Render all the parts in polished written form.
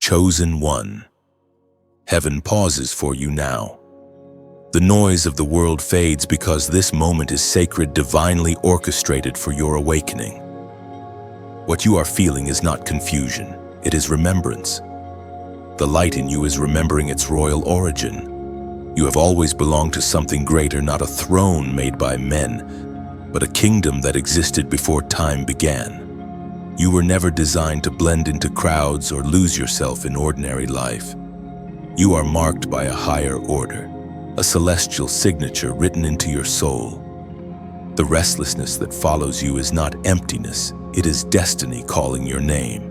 chosen one. Heaven pauses for you now. The noise of the world fades because this moment is sacred, divinely orchestrated for your awakening. What you are feeling is not confusion, it is remembrance. The light in you is remembering its royal origin. You have always belonged to something greater, not a throne made by men, but a kingdom that existed before time began. You were never designed to blend into crowds or lose yourself in ordinary life. You are marked by a higher order, a celestial signature written into your soul. The restlessness that follows you is not emptiness, it is destiny calling your name.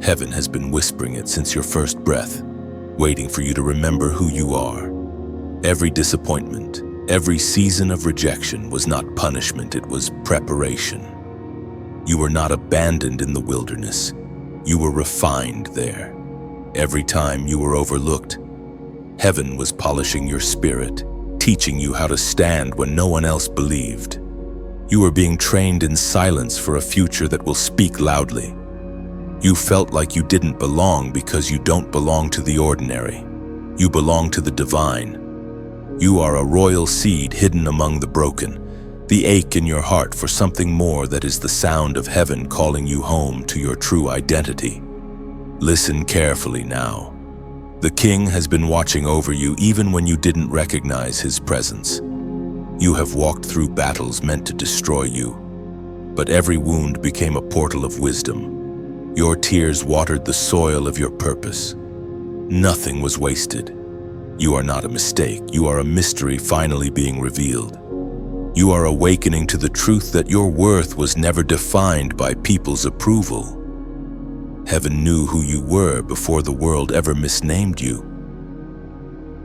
Heaven has been whispering it since your first breath, waiting for you to remember who you are. Every disappointment, every season of rejection was not punishment, it was preparation. You were not abandoned in the wilderness, you were refined there. Every time you were overlooked, heaven was polishing your spirit, teaching you how to stand when no one else believed. You were being trained in silence for a future that will speak loudly. You felt like you didn't belong because you don't belong to the ordinary. You belong to the divine. You are a royal seed hidden among the broken, the ache in your heart for something more that is the sound of heaven calling you home to your true identity. Listen carefully now. The King has been watching over you even when you didn't recognize his presence. You have walked through battles meant to destroy you, but every wound became a portal of wisdom. Your tears watered the soil of your purpose. Nothing was wasted. You are not a mistake. You are a mystery finally being revealed. You are awakening to the truth that your worth was never defined by people's approval. Heaven knew who you were before the world ever misnamed you.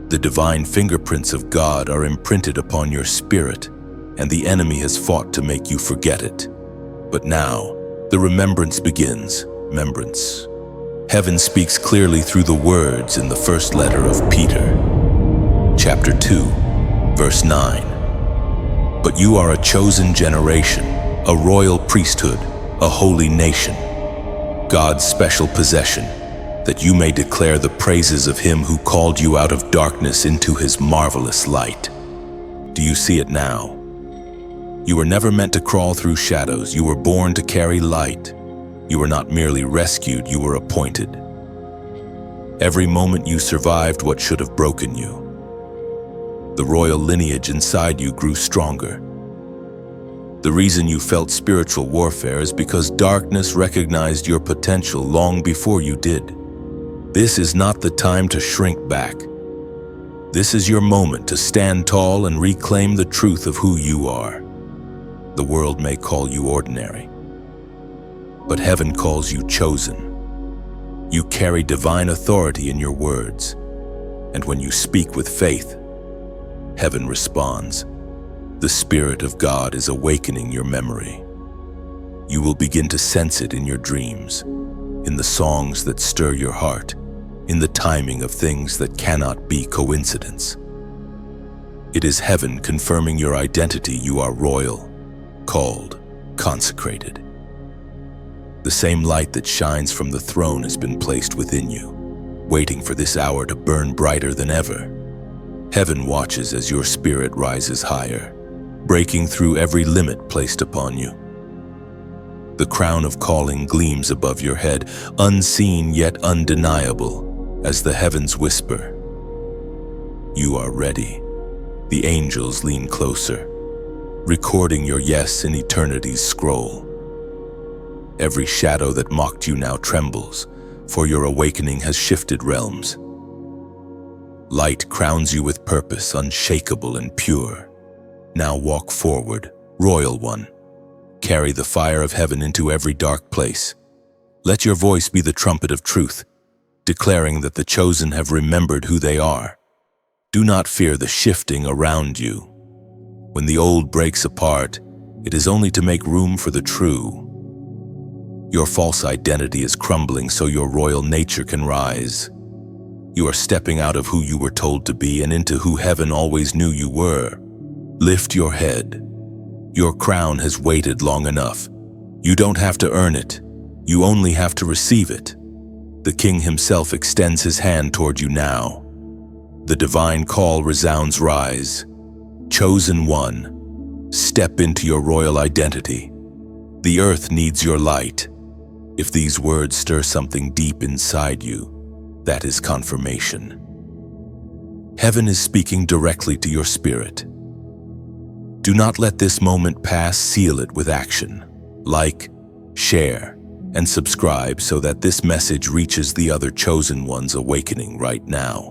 The divine fingerprints of God are imprinted upon your spirit, and the enemy has fought to make you forget it. But now, the remembrance begins. Remembrance. Heaven speaks clearly through the words in the first letter of Peter, chapter 2, verse 9. But you are a chosen generation, a royal priesthood, a holy nation, God's special possession, that you may declare the praises of him who called you out of darkness into his marvelous light. Do you see it now? You were never meant to crawl through shadows. You were born to carry light. You were not merely rescued, you were appointed. Every moment you survived what should have broken you. The royal lineage inside you grew stronger. The reason you felt spiritual warfare is because darkness recognized your potential long before you did. This is not the time to shrink back. This is your moment to stand tall and reclaim the truth of who you are. The world may call you ordinary, but heaven calls you chosen. You carry divine authority in your words, and when you speak with faith, heaven responds. The Spirit of God is awakening your memory. You will begin to sense it in your dreams, in the songs that stir your heart, in the timing of things that cannot be coincidence. It is heaven confirming your identity. You are royal, called, consecrated. The same light that shines from the throne has been placed within you, waiting for this hour to burn brighter than ever. Heaven watches as your spirit rises higher, breaking through every limit placed upon you. The crown of calling gleams above your head, unseen yet undeniable, as the heavens whisper, "You are ready." The angels lean closer, recording your yes in eternity's scroll. Every shadow that mocked you now trembles, for your awakening has shifted realms. Light crowns you with purpose, unshakable and pure. Now walk forward, royal one. Carry the fire of heaven into every dark place. Let your voice be the trumpet of truth, declaring that the chosen have remembered who they are. Do not fear the shifting around you. When the old breaks apart, it is only to make room for the true. Your false identity is crumbling so your royal nature can rise. You are stepping out of who you were told to be and into who heaven always knew you were. Lift your head. Your crown has waited long enough. You don't have to earn it. You only have to receive it. The King himself extends his hand toward you now. The divine call resounds, rise. Chosen one, step into your royal identity. The earth needs your light. If these words stir something deep inside you, that is confirmation. Heaven is speaking directly to your spirit. Do not let this moment pass, seal it with action. Like, share, and subscribe so that this message reaches the other chosen ones awakening right now.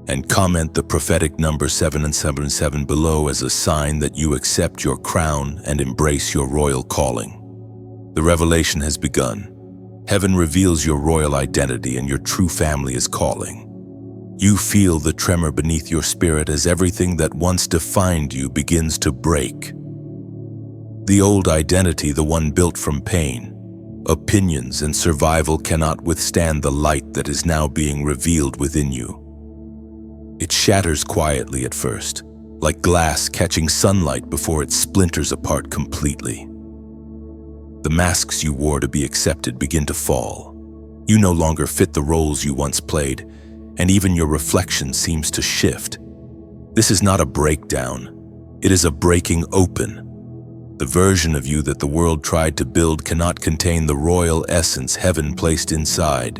And comment the prophetic number 777 below as a sign that you accept your crown and embrace your royal calling. The revelation has begun. Heaven reveals your royal identity and your true family is calling. You feel the tremor beneath your spirit as everything that once defined you begins to break. The old identity, the one built from pain, opinions, and survival, cannot withstand the light that is now being revealed within you. It shatters quietly at first, like glass catching sunlight before it splinters apart completely. The masks you wore to be accepted begin to fall. You no longer fit the roles you once played, and even your reflection seems to shift. This is not a breakdown, it is a breaking open. The version of you that the world tried to build cannot contain the royal essence heaven placed inside.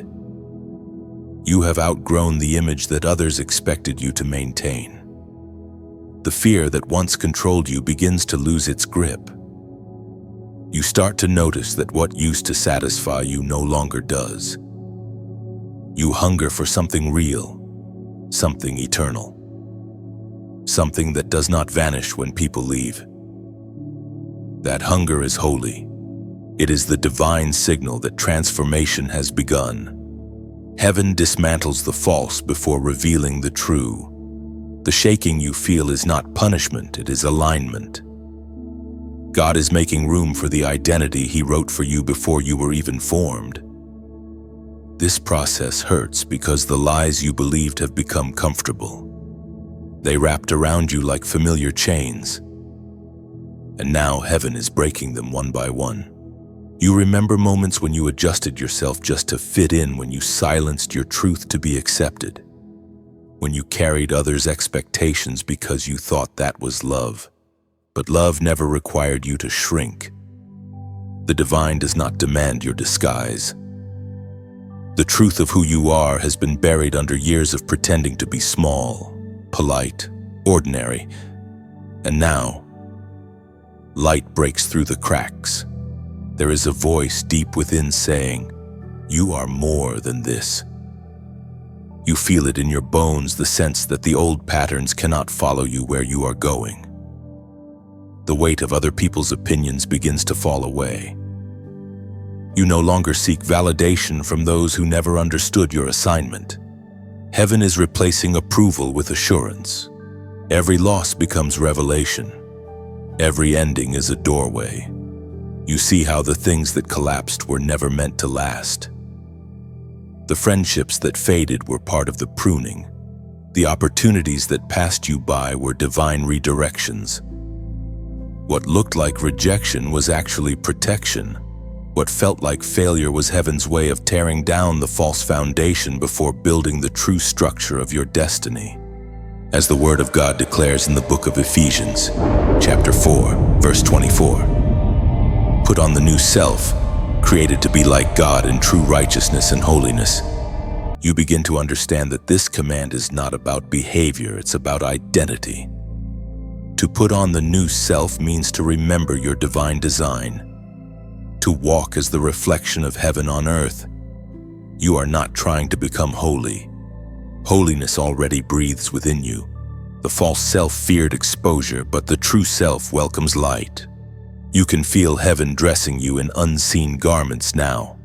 You have outgrown the image that others expected you to maintain. The fear that once controlled you begins to lose its grip. You start to notice that what used to satisfy you no longer does. You hunger for something real, something eternal, something that does not vanish when people leave. That hunger is holy. It is the divine signal that transformation has begun. Heaven dismantles the false before revealing the true. The shaking you feel is not punishment, it is alignment. God is making room for the identity He wrote for you before you were even formed. This process hurts because the lies you believed have become comfortable. They wrapped around you like familiar chains. And now heaven is breaking them one by one. You remember moments when you adjusted yourself just to fit in, when you silenced your truth to be accepted, when you carried others' expectations because you thought that was love. But love never required you to shrink. The divine does not demand your disguise. The truth of who you are has been buried under years of pretending to be small, polite, ordinary. And now, light breaks through the cracks. There is a voice deep within saying, "You are more than this." You feel it in your bones, the sense that the old patterns cannot follow you where you are going. The weight of other people's opinions begins to fall away. You no longer seek validation from those who never understood your assignment. Heaven is replacing approval with assurance. Every loss becomes revelation. Every ending is a doorway. You see how the things that collapsed were never meant to last. The friendships that faded were part of the pruning. The opportunities that passed you by were divine redirections. What looked like rejection was actually protection. What felt like failure was heaven's way of tearing down the false foundation before building the true structure of your destiny. As the Word of God declares in the book of Ephesians, chapter 4, verse 24, "Put on the new self, created to be like God in true righteousness and holiness." You begin to understand that this command is not about behavior, it's about identity. To put on the new self means to remember your divine design, to walk as the reflection of heaven on earth. You are not trying to become holy. Holiness already breathes within you. The false self feared exposure, but the true self welcomes light. You can feel heaven dressing you in unseen garments now.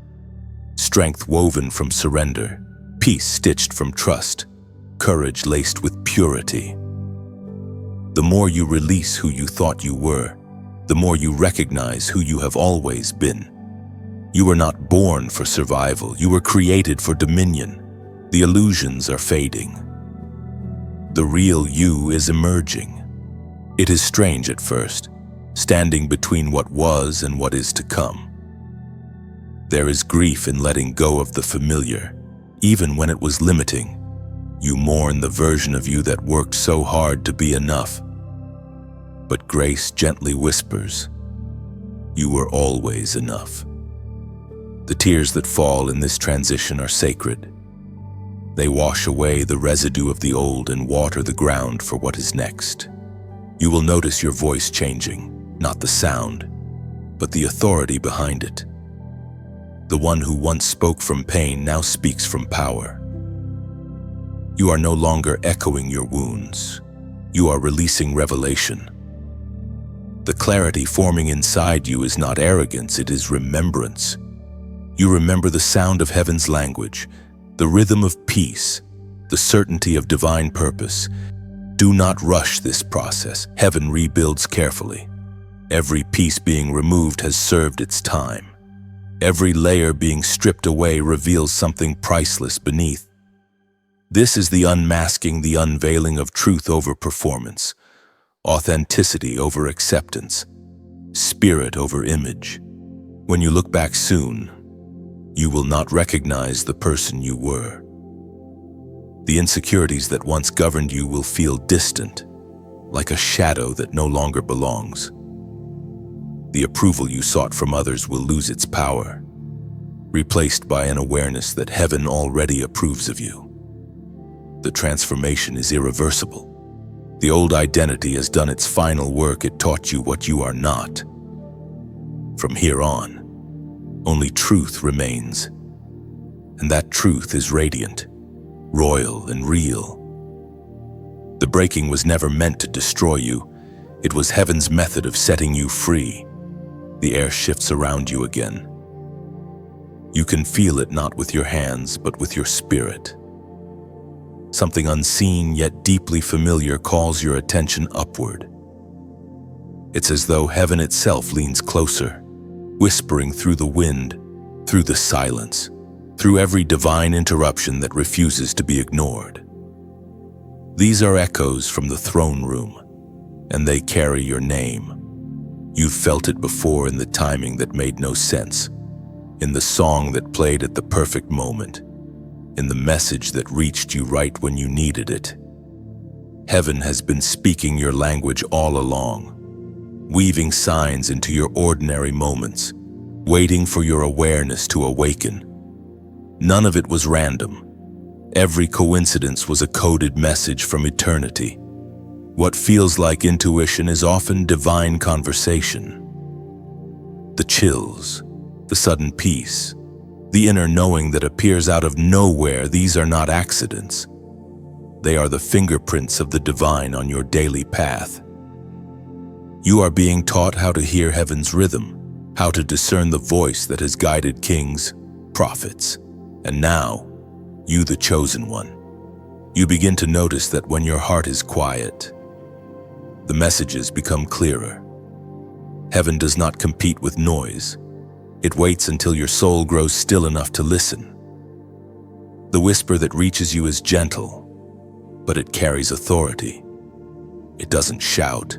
Strength woven from surrender, peace stitched from trust, courage laced with purity. The more you release who you thought you were, the more you recognize who you have always been. You were not born for survival, you were created for dominion. The illusions are fading. The real you is emerging. It is strange at first, standing between what was and what is to come. There is grief in letting go of the familiar, Even when it was limiting, you mourn the version of you that worked so hard to be enough. But grace gently whispers, you were always enough. The tears that fall in this transition are sacred. They wash away the residue of the old and water the ground for what is next. You will notice your voice changing, not the sound, but the authority behind it. The one who once spoke from pain now speaks from power. You are no longer echoing your wounds. You are releasing revelation. The clarity forming inside you is not arrogance, it is remembrance. You remember the sound of heaven's language, the rhythm of peace, the certainty of divine purpose. Do not rush this process. Heaven rebuilds carefully. Every piece being removed has served its time. Every layer being stripped away reveals something priceless beneath. This is the unmasking, the unveiling of truth over performance, authenticity over acceptance, spirit over image. When you look back soon, you will not recognize the person you were. The insecurities that once governed you will feel distant, like a shadow that no longer belongs. The approval you sought from others will lose its power, replaced by an awareness that heaven already approves of you. The transformation is irreversible. The old identity has done its final work. It taught you what you are not. From here on, only truth remains, and that truth is radiant, royal, and real. The breaking was never meant to destroy you. It was heaven's method of setting you free. The air shifts around you again. You can feel it not with your hands, but with your spirit. Something unseen yet deeply familiar calls your attention upward. It's as though heaven itself leans closer, whispering through the wind, through the silence, through every divine interruption that refuses to be ignored. These are echoes from the throne room, and they carry your name. You've felt it before in the timing that made no sense, in the song that played at the perfect moment, in the message that reached you right when you needed it. Heaven has been speaking your language all along, weaving signs into your ordinary moments, waiting for your awareness to awaken. None of it was random. Every coincidence was a coded message from eternity. What feels like intuition is often divine conversation. The chills, the sudden peace, the inner knowing that appears out of nowhere, these are not accidents. They are the fingerprints of the divine on your daily path. You are being taught how to hear heaven's rhythm, how to discern the voice that has guided kings, prophets, and now, you the chosen one. You begin to notice that when your heart is quiet, the messages become clearer. Heaven does not compete with noise. It waits until your soul grows still enough to listen. The whisper that reaches you is gentle, but it carries authority. It doesn't shout,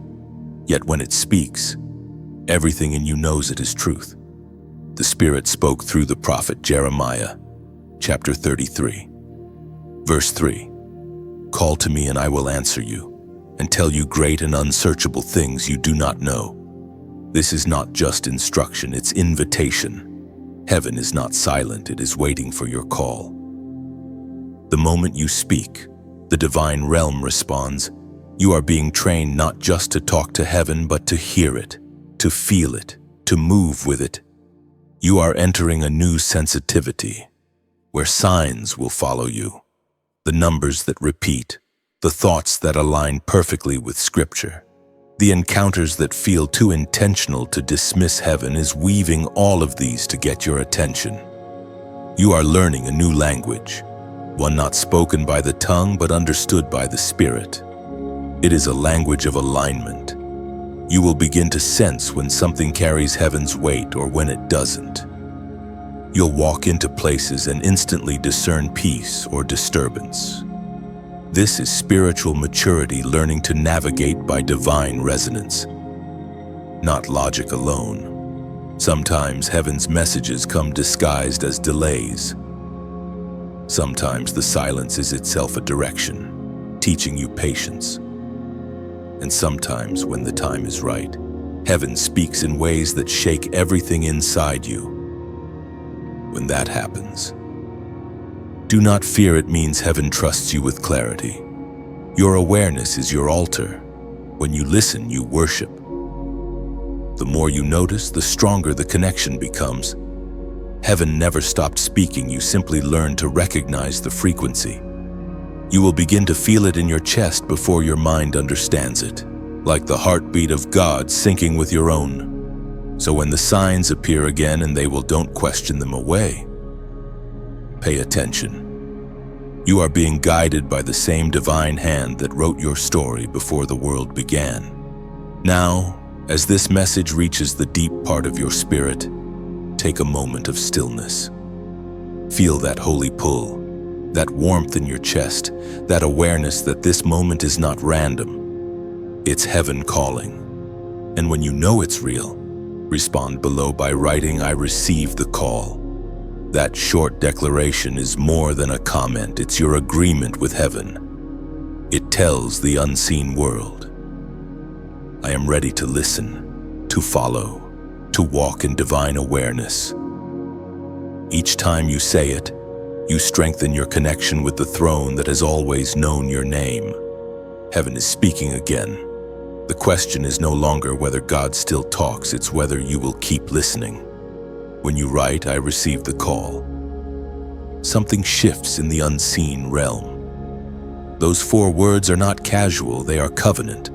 yet when it speaks, everything in you knows it is truth. The Spirit spoke through the prophet Jeremiah, chapter 33, verse 3. Call to me and I will answer you, and tell you great and unsearchable things you do not know. This is not just instruction, it's invitation. Heaven is not silent, it is waiting for your call. The moment you speak, the divine realm responds. You are being trained not just to talk to heaven, but to hear it, to feel it, to move with it. You are entering a new sensitivity, where signs will follow you, the numbers that repeat, the thoughts that align perfectly with Scripture. The encounters that feel too intentional to dismiss. Heaven is weaving all of these to get your attention. You are learning a new language, one not spoken by the tongue but understood by the Spirit. It is a language of alignment. You will begin to sense when something carries heaven's weight or when it doesn't. You'll walk into places and instantly discern peace or disturbance. This is spiritual maturity, learning to navigate by divine resonance, not logic alone. Sometimes heaven's messages come disguised as delays. Sometimes the silence is itself a direction, teaching you patience. And sometimes, when the time is right, heaven speaks in ways that shake everything inside you. When that happens, do not fear. It means heaven trusts you with clarity. Your awareness is your altar. When you listen, you worship. The more you notice, the stronger the connection becomes. Heaven never stopped speaking. You simply learn to recognize the frequency. You will begin to feel it in your chest before your mind understands it, like the heartbeat of God syncing with your own. So when the signs appear again, and they will, don't question them away. Pay attention. You are being guided by the same divine hand that wrote your story before the world began. Now, as this message reaches the deep part of your spirit, take a moment of stillness. Feel that holy pull, that warmth in your chest, that awareness that this moment is not random. It's heaven calling. And when you know it's real, respond below by writing, "I receive the call." That short declaration is more than a comment. It's your agreement with heaven. It tells the unseen world, I am ready to listen, to follow, to walk in divine awareness. Each time you say it, you strengthen your connection with the throne that has always known your name. Heaven is speaking again. The question is no longer whether God still talks, it's whether you will keep listening. When you write, "I receive the call," something shifts in the unseen realm. Those 4 words are not casual, they are covenant.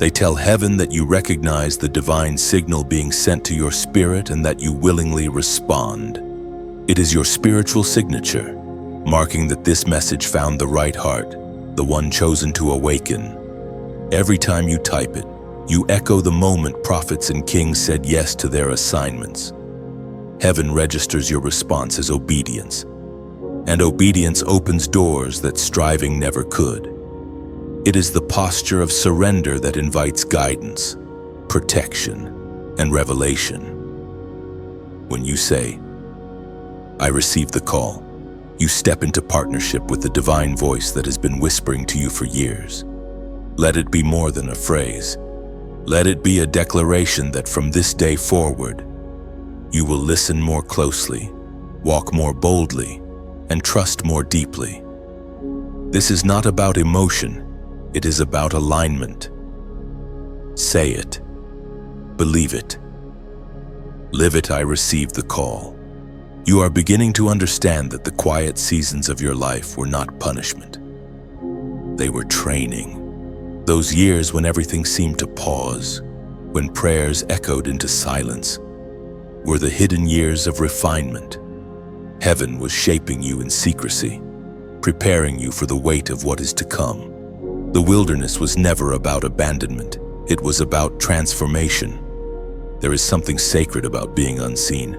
They tell heaven that you recognize the divine signal being sent to your spirit and that you willingly respond. It is your spiritual signature, marking that this message found the right heart, the one chosen to awaken. Every time you type it, you echo the moment prophets and kings said yes to their assignments. Heaven registers your response as obedience, and obedience opens doors that striving never could. It is the posture of surrender that invites guidance, protection, and revelation. When you say, "I receive the call," you step into partnership with the divine voice that has been whispering to you for years. Let it be more than a phrase. Let it be a declaration that from this day forward, you will listen more closely, walk more boldly, and trust more deeply. This is not about emotion, it is about alignment. Say it. Believe it. Live it. I receive the call. You are beginning to understand that the quiet seasons of your life were not punishment. They were training. Those years when everything seemed to pause, when prayers echoed into silence, were the hidden years of refinement. Heaven was shaping you in secrecy, preparing you for the weight of what is to come. The wilderness was never about abandonment. It was about transformation. There is something sacred about being unseen.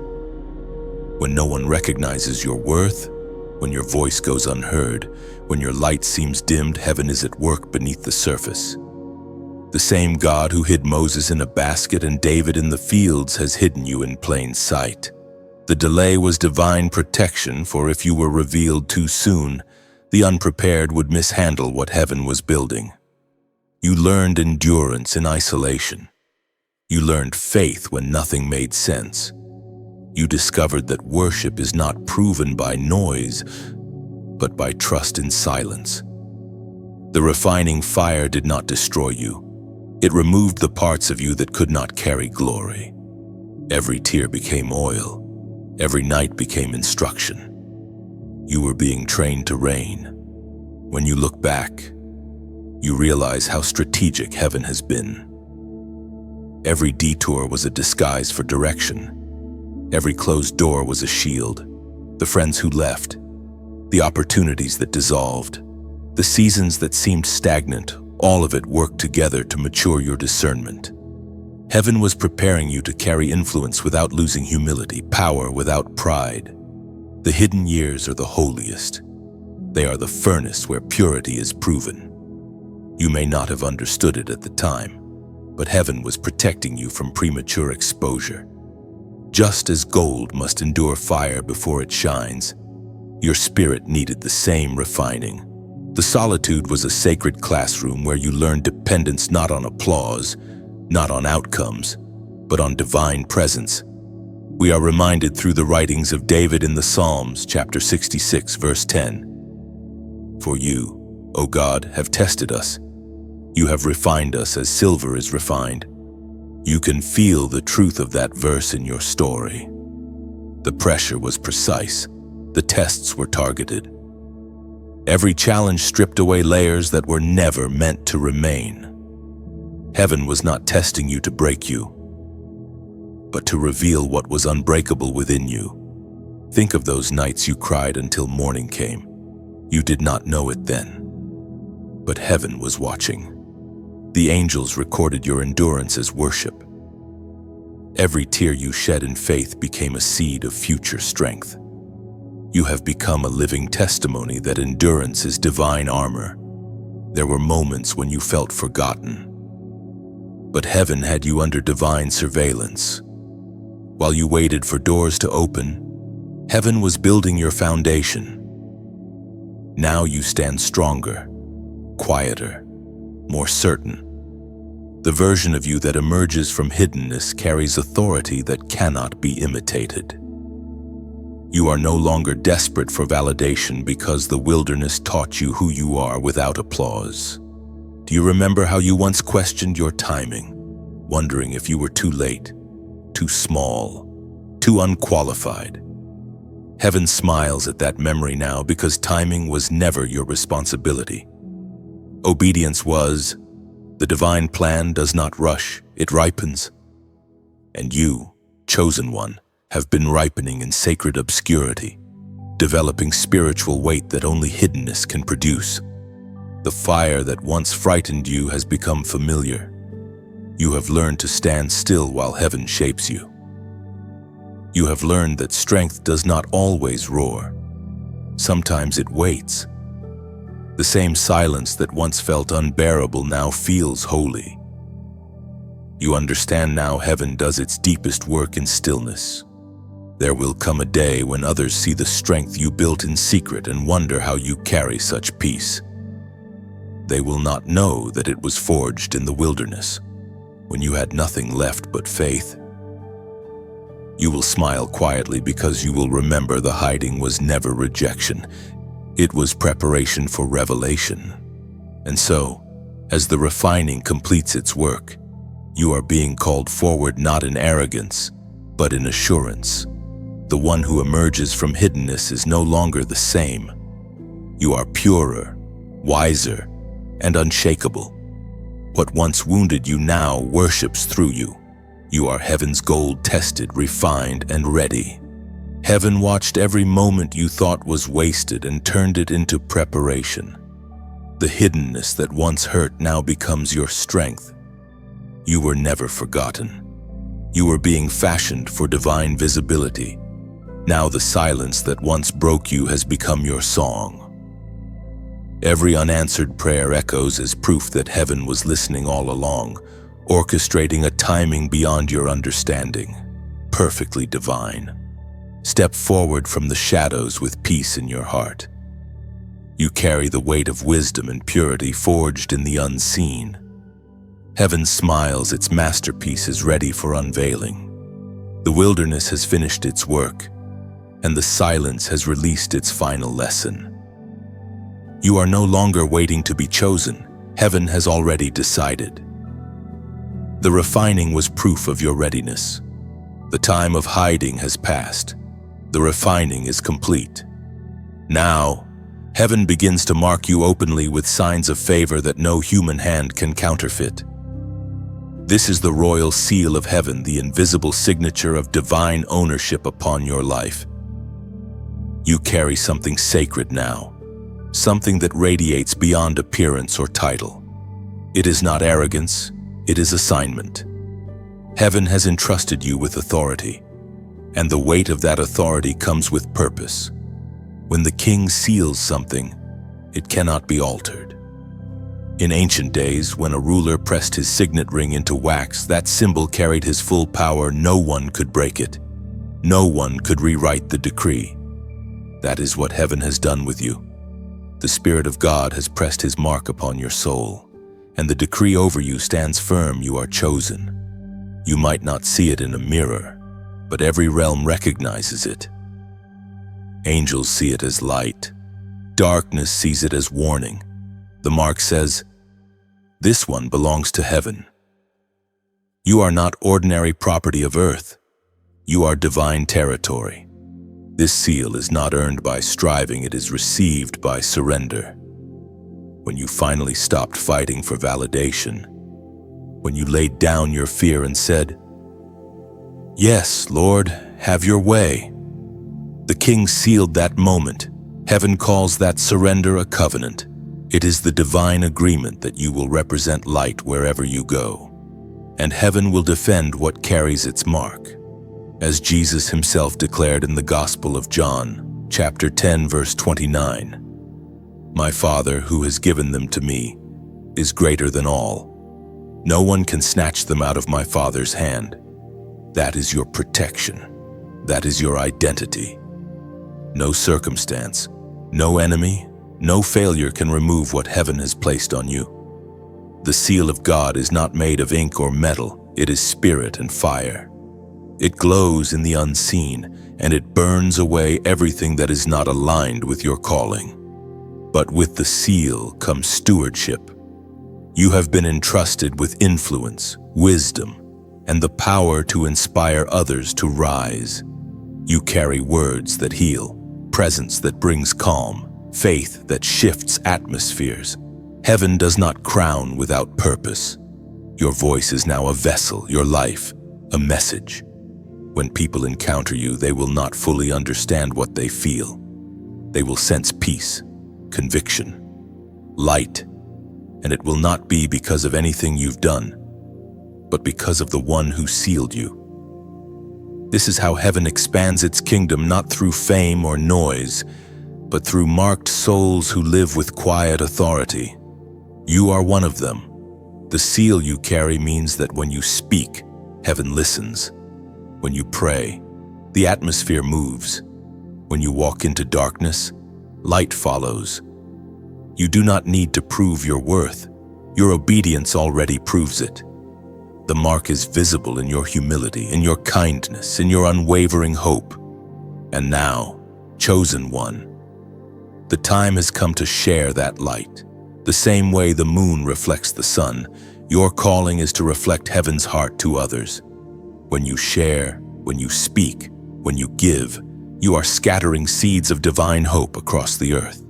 When no one recognizes your worth, when your voice goes unheard, when your light seems dimmed, heaven is at work beneath the surface. The same God who hid Moses in a basket and David in the fields has hidden you in plain sight. The delay was divine protection, for if you were revealed too soon, the unprepared would mishandle what heaven was building. You learned endurance in isolation. You learned faith when nothing made sense. You discovered that worship is not proven by noise, but by trust in silence. The refining fire did not destroy you. It removed the parts of you that could not carry glory. Every tear became oil. Every night became instruction. You were being trained to reign. When you look back, you realize how strategic heaven has been. Every detour was a disguise for direction. Every closed door was a shield. The friends who left, the opportunities that dissolved, the seasons that seemed stagnant, all of it worked together to mature your discernment. Heaven was preparing you to carry influence without losing humility, power without pride. The hidden years are the holiest. They are the furnace where purity is proven. You may not have understood it at the time, but heaven was protecting you from premature exposure. Just as gold must endure fire before it shines, Your spirit needed the same refining. The solitude was a sacred classroom where you learned dependence not on applause, not on outcomes, but on divine presence. We are reminded through the writings of David in the Psalms, chapter 66, verse 10. For you, O God, have tested us. You have refined us as silver is refined. You can feel the truth of that verse in your story. The pressure was precise. The tests were targeted. Every challenge stripped away layers that were never meant to remain. Heaven was not testing you to break you, but to reveal what was unbreakable within you. Think of those nights you cried until morning came. You did not know it then, but heaven was watching. The angels recorded your endurance as worship. Every tear you shed in faith became a seed of future strength. You have become a living testimony that endurance is divine armor. There were moments when you felt forgotten, but heaven had you under divine surveillance. While you waited for doors to open, heaven was building your foundation. Now you stand stronger, quieter, more certain. The version of you that emerges from hiddenness carries authority that cannot be imitated. You are no longer desperate for validation because the wilderness taught you who you are without applause. Do you remember how you once questioned your timing, wondering if you were too late, too small, too unqualified? Heaven smiles at that memory now because timing was never your responsibility. Obedience was. The divine plan does not rush, it ripens. And you, chosen one, have been ripening in sacred obscurity, developing spiritual weight that only hiddenness can produce. The fire that once frightened you has become familiar. You have learned to stand still while heaven shapes you. You have learned that strength does not always roar. Sometimes it waits. The same silence that once felt unbearable now feels holy. You understand now heaven does its deepest work in stillness. There will come a day when others see the strength you built in secret and wonder how you carry such peace. They will not know that it was forged in the wilderness, when you had nothing left but faith. You will smile quietly because you will remember the hiding was never rejection. It was preparation for revelation. And so, as the refining completes its work, you are being called forward not in arrogance, but in assurance. The one who emerges from hiddenness is no longer the same. You are purer, wiser, and unshakable. What once wounded you now worships through you. You are heaven's gold tested, refined, and ready. Heaven watched every moment you thought was wasted and turned it into preparation. The hiddenness that once hurt now becomes your strength. You were never forgotten. You were being fashioned for divine visibility. Now the silence that once broke you has become your song. Every unanswered prayer echoes as proof that heaven was listening all along, orchestrating a timing beyond your understanding, perfectly divine. Step forward from the shadows with peace in your heart. You carry the weight of wisdom and purity forged in the unseen. Heaven smiles, its masterpiece is ready for unveiling. The wilderness has finished its work, and the silence has released its final lesson. You are no longer waiting to be chosen. Heaven has already decided. The refining was proof of your readiness. The time of hiding has passed. The refining is complete. Now, heaven begins to mark you openly with signs of favor that no human hand can counterfeit. This is the royal seal of heaven, the invisible signature of divine ownership upon your life. You carry something sacred now, something that radiates beyond appearance or title. It is not arrogance, it is assignment. Heaven has entrusted you with authority, and the weight of that authority comes with purpose. When the king seals something, it cannot be altered. In ancient days, when a ruler pressed his signet ring into wax, that symbol carried his full power. No one could break it. No one could rewrite the decree. That is what heaven has done with you. The Spirit of God has pressed his mark upon your soul, and the decree over you stands firm: you are chosen. You might not see it in a mirror, but every realm recognizes it. Angels see it as light. Darkness sees it as warning. The mark says, "This one belongs to heaven." You are not ordinary property of earth. You are divine territory. This seal is not earned by striving, it is received by surrender. When you finally stopped fighting for validation, when you laid down your fear and said, "Yes, Lord, have your way," the King sealed that moment. Heaven calls that surrender a covenant. It is the divine agreement that you will represent light wherever you go, and heaven will defend what carries its mark. As Jesus himself declared in the Gospel of John, chapter 10, verse 29, "My Father, who has given them to me, is greater than all. No one can snatch them out of my Father's hand." That is your protection. That is your identity. No circumstance, no enemy, no failure can remove what heaven has placed on you. The seal of God is not made of ink or metal, it is spirit and fire. It glows in the unseen, and it burns away everything that is not aligned with your calling. But with the seal comes stewardship. You have been entrusted with influence, wisdom, and the power to inspire others to rise. You carry words that heal, presence that brings calm, faith that shifts atmospheres. Heaven does not crown without purpose. Your voice is now a vessel, your life, a message. When people encounter you, they will not fully understand what they feel. They will sense peace, conviction, light, and it will not be because of anything you've done, but because of the one who sealed you. This is how heaven expands its kingdom, not through fame or noise, but through marked souls who live with quiet authority. You are one of them. The seal you carry means that when you speak, heaven listens. When you pray, the atmosphere moves. When you walk into darkness, light follows. You do not need to prove your worth. Your obedience already proves it. The mark is visible in your humility, in your kindness, in your unwavering hope. And now, chosen one, the time has come to share that light. The same way the moon reflects the sun, your calling is to reflect heaven's heart to others. When you share, when you speak, when you give, you are scattering seeds of divine hope across the earth.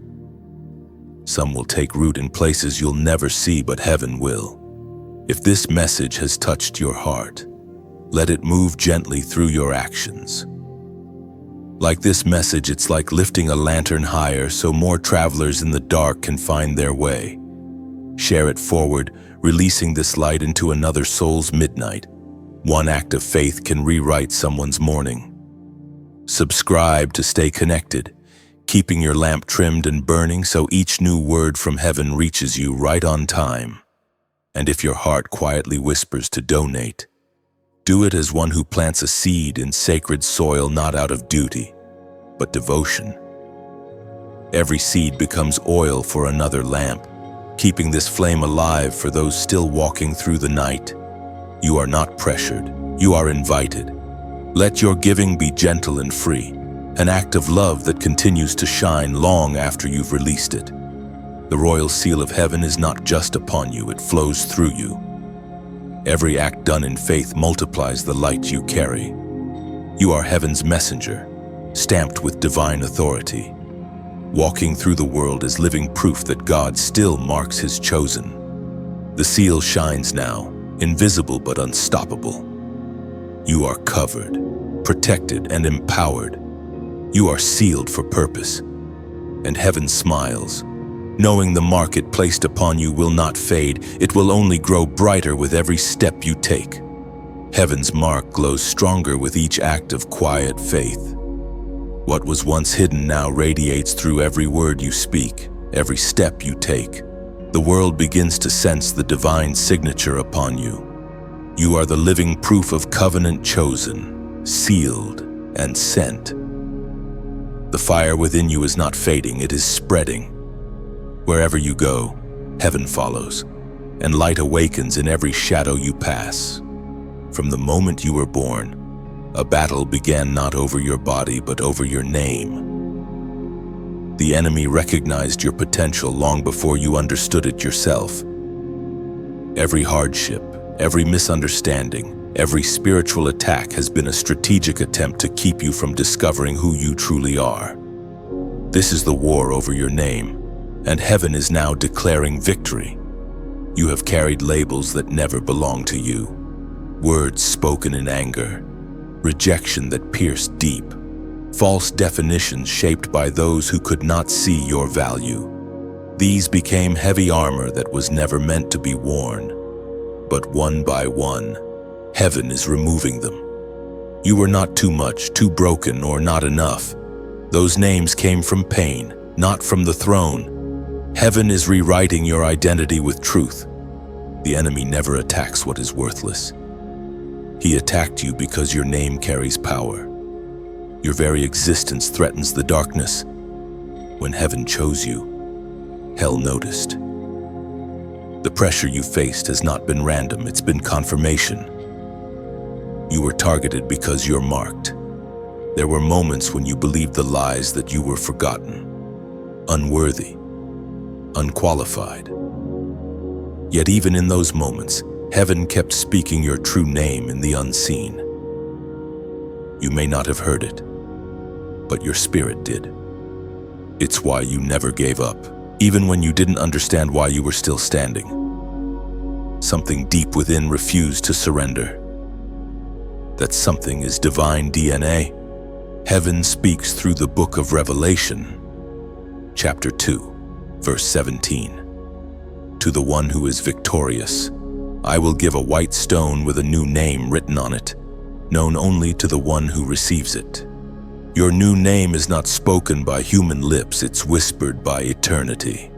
Some will take root in places you'll never see, but heaven will. If this message has touched your heart, let it move gently through your actions. Like this message, it's like lifting a lantern higher so more travelers in the dark can find their way. Share it forward, releasing this light into another soul's midnight. One act of faith can rewrite someone's morning. Subscribe to stay connected, keeping your lamp trimmed and burning so each new word from heaven reaches you right on time. And if your heart quietly whispers to donate, do it as one who plants a seed in sacred soil, not out of duty, but devotion. Every seed becomes oil for another lamp, keeping this flame alive for those still walking through the night. You are not pressured, you are invited. Let your giving be gentle and free, an act of love that continues to shine long after you've released it. The royal seal of heaven is not just upon you, it flows through you. Every act done in faith multiplies the light you carry. You are heaven's messenger, stamped with divine authority, walking through the world as living proof that God still marks his chosen. The seal shines now, invisible but unstoppable. You are covered, protected, and empowered. You are sealed for purpose, and heaven smiles, knowing the mark it placed upon you will not fade. It will only grow brighter with every step you take. Heaven's mark glows stronger with each act of quiet faith. What was once hidden now radiates through every word you speak, every step you take. The world begins to sense the divine signature upon you. You are the living proof of covenant chosen, sealed, and sent. The fire within you is not fading, it is spreading. Wherever you go, heaven follows, and light awakens in every shadow you pass. From the moment you were born, a battle began not over your body but over your name. The enemy recognized your potential long before you understood it yourself. Every hardship, every misunderstanding, every spiritual attack has been a strategic attempt to keep you from discovering who you truly are. This is the war over your name, and heaven is now declaring victory. You have carried labels that never belonged to you, words spoken in anger, rejection that pierced deep, false definitions shaped by those who could not see your value. These became heavy armor that was never meant to be worn. But one by one, heaven is removing them. You were not too much, too broken, or not enough. Those names came from pain, not from the throne. Heaven is rewriting your identity with truth. The enemy never attacks what is worthless. He attacked you because your name carries power. Your very existence threatens the darkness. When heaven chose you, hell noticed. The pressure you faced has not been random, it's been confirmation. You were targeted because you're marked. There were moments when you believed the lies that you were forgotten, unworthy, unqualified. Yet even in those moments, heaven kept speaking your true name in the unseen. You may not have heard it, but your spirit did. It's why you never gave up, even when you didn't understand why you were still standing. Something deep within refused to surrender. That something is divine DNA. Heaven speaks through the book of Revelation, chapter 2, verse 17. To the one who is victorious, I will give a white stone with a new name written on it, known only to the one who receives it. Your new name is not spoken by human lips, it's whispered by eternity.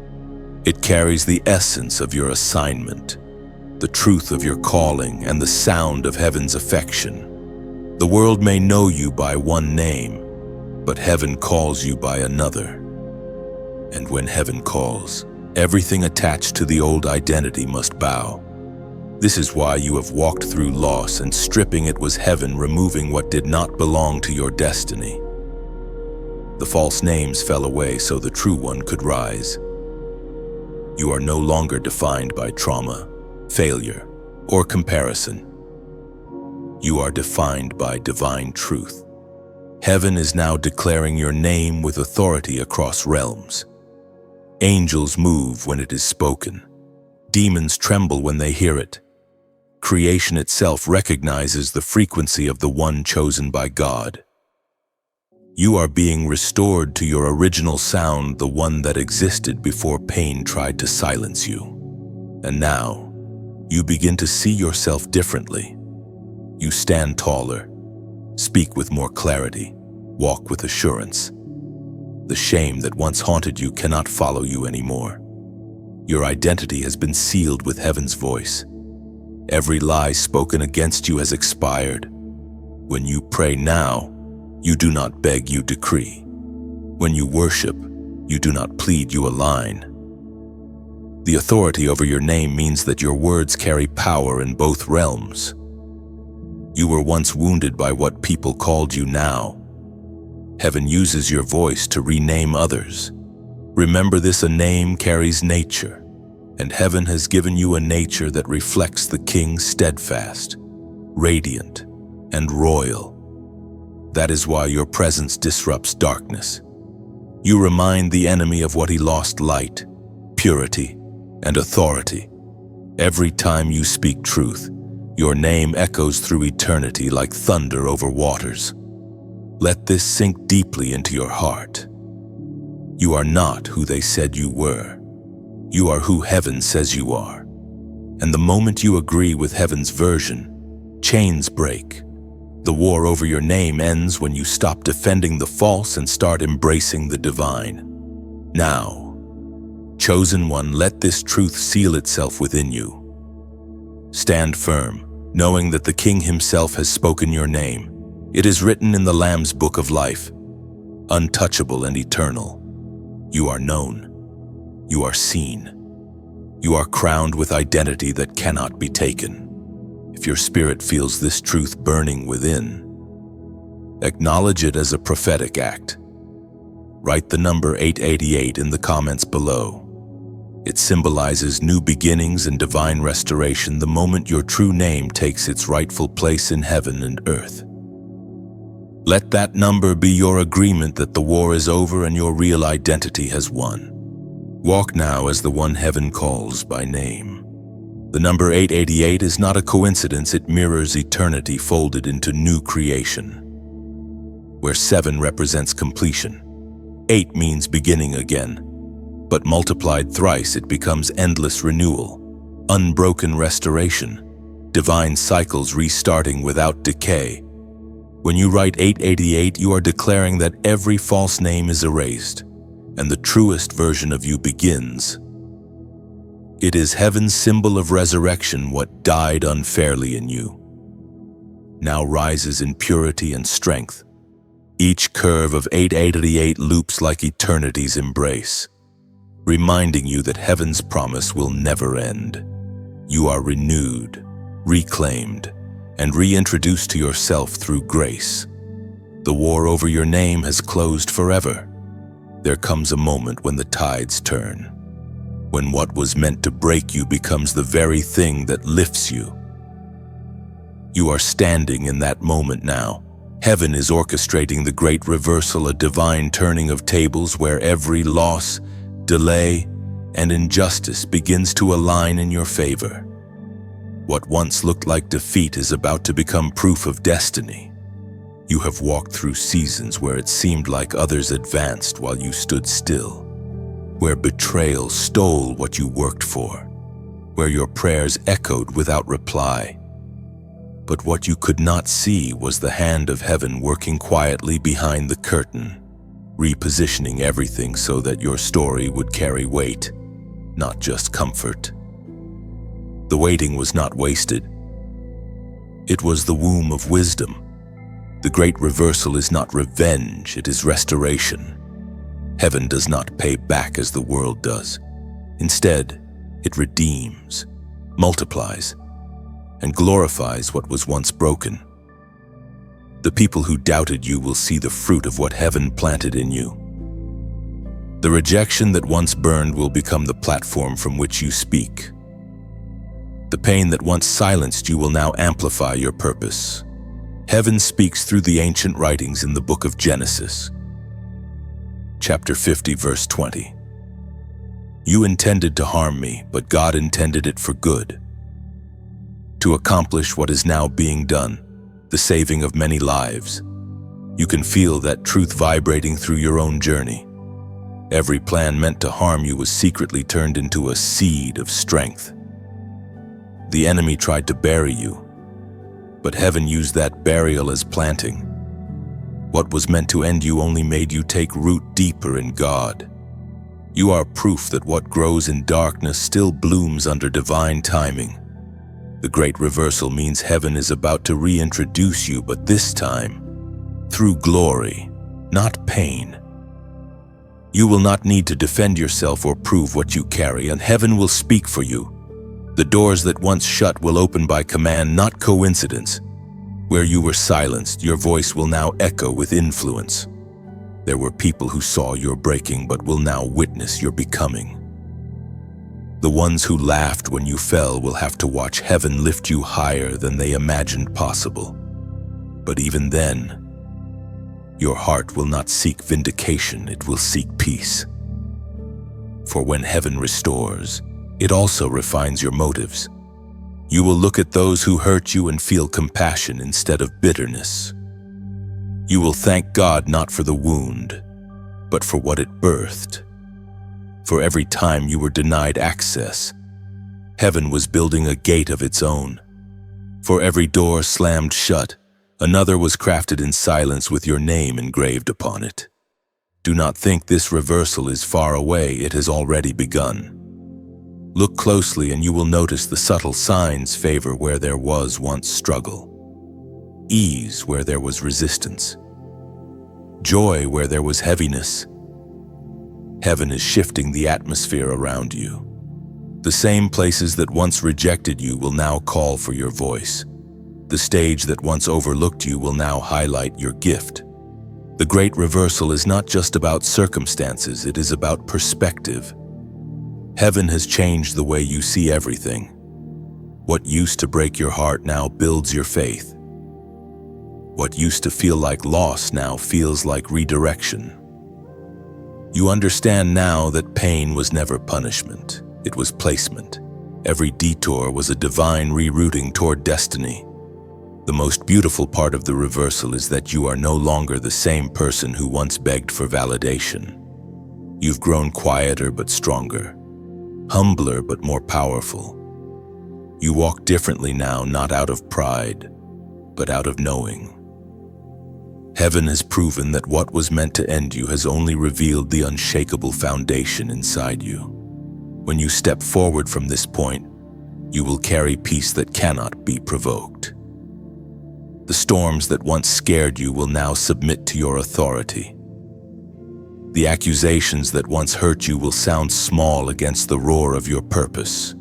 It carries the essence of your assignment, the truth of your calling, and the sound of heaven's affection. The world may know you by one name, but heaven calls you by another. And when heaven calls, everything attached to the old identity must bow. This is why you have walked through loss, and stripping it was heaven removing what did not belong to your destiny. The false names fell away so the true one could rise. You are no longer defined by trauma, failure, or comparison. You are defined by divine truth. Heaven is now declaring your name with authority across realms. Angels move when it is spoken. Demons tremble when they hear it. Creation itself recognizes the frequency of the one chosen by God. You are being restored to your original sound, the one that existed before pain tried to silence you. And now, you begin to see yourself differently. You stand taller, speak with more clarity, walk with assurance. The shame that once haunted you cannot follow you anymore. Your identity has been sealed with heaven's voice. Every lie spoken against you has expired. When you pray now, you do not beg, you decree. When you worship, you do not plead, you align. The authority over your name means that your words carry power in both realms. You were once wounded by what people called you now. Heaven uses your voice to rename others. Remember this, a name carries nature, and heaven has given you a nature that reflects the King, steadfast, radiant, and royal. That is why your presence disrupts darkness. You remind the enemy of what he lost: light, purity, and authority. Every time you speak truth, your name echoes through eternity like thunder over waters. Let this sink deeply into your heart. You are not who they said you were. You are who heaven says you are. And the moment you agree with heaven's version, chains break. The war over your name ends when you stop defending the false and start embracing the divine. Now, chosen one, let this truth seal itself within you. Stand firm, knowing that the King himself has spoken your name. It is written in the Lamb's book of life. untouchable and eternal. You are known. You are seen. You are crowned with identity that cannot be taken. If your spirit feels this truth burning within, acknowledge it as a prophetic act. Write the number 888 in the comments below. It symbolizes new beginnings and divine restoration the moment your true name takes its rightful place in heaven and earth. Let that number be your agreement that the war is over and your real identity has won. Walk now as the one heaven calls by name. The number 888 is not a coincidence, it mirrors eternity folded into new creation. Where 7 represents completion, 8 means beginning again, but multiplied thrice it becomes endless renewal, unbroken restoration, divine cycles restarting without decay. When you write 888, you are declaring that every false name is erased, and the truest version of you begins. It is heaven's symbol of resurrection. What died unfairly in you now rises in purity and strength. Each curve of 888 loops like eternity's embrace, reminding you that heaven's promise will never end. You are renewed, reclaimed, and reintroduced to yourself through grace. The war over your name has closed forever. There comes a moment when the tides turn, when what was meant to break you becomes the very thing that lifts you. You are standing in that moment now. Heaven is orchestrating the great reversal, a divine turning of tables where every loss, delay, and injustice begins to align in your favor. What once looked like defeat is about to become proof of destiny. You have walked through seasons where it seemed like others advanced while you stood still, where betrayal stole what you worked for, where your prayers echoed without reply. But what you could not see was the hand of heaven working quietly behind the curtain, repositioning everything so that your story would carry weight, not just comfort. The waiting was not wasted. It was the womb of wisdom. The great reversal is not revenge, it is restoration. Heaven does not pay back as the world does. Instead, it redeems, multiplies, and glorifies what was once broken. The people who doubted you will see the fruit of what heaven planted in you. The rejection that once burned will become the platform from which you speak. The pain that once silenced you will now amplify your purpose. Heaven speaks through the ancient writings in the book of Genesis. Chapter 50, verse 20. You intended to harm me, but God intended it for good, to accomplish what is now being done, the saving of many lives. You can feel that truth vibrating through your own journey. Every plan meant to harm you was secretly turned into a seed of strength. The enemy tried to bury you, but heaven used that burial as planting. What was meant to end you only made you take root deeper in God. You are proof that what grows in darkness still blooms under divine timing. The great reversal means heaven is about to reintroduce you, but this time, through glory, not pain. You will not need to defend yourself or prove what you carry, and heaven will speak for you. The doors that once shut will open by command, not coincidence. Where you were silenced, your voice will now echo with influence. There were people who saw your breaking but will now witness your becoming. The ones who laughed when you fell will have to watch heaven lift you higher than they imagined possible. But even then, your heart will not seek vindication, it will seek peace. For when heaven restores, it also refines your motives. You will look at those who hurt you and feel compassion instead of bitterness. You will thank God not for the wound, but for what it birthed. For every time you were denied access, heaven was building a gate of its own. For every door slammed shut, another was crafted in silence with your name engraved upon it. Do not think this reversal is far away, it has already begun. Look closely and you will notice the subtle signs favor where there was once struggle, ease where there was resistance, joy where there was heaviness. Heaven is shifting the atmosphere around you. The same places that once rejected you will now call for your voice. The stage that once overlooked you will now highlight your gift. The great reversal is not just about circumstances, it is about perspective. Heaven has changed the way you see everything. What used to break your heart now builds your faith. What used to feel like loss now feels like redirection. You understand now that pain was never punishment, it was placement. Every detour was a divine rerouting toward destiny. The most beautiful part of the reversal is that you are no longer the same person who once begged for validation. You've grown quieter but stronger, humbler but more powerful. You walk differently now, not out of pride, but out of knowing. Heaven has proven that what was meant to end you has only revealed the unshakable foundation inside you. When you step forward from this point, you will carry peace that cannot be provoked. The storms that once scared you will now submit to your authority. The accusations that once hurt you will sound small against the roar of your purpose.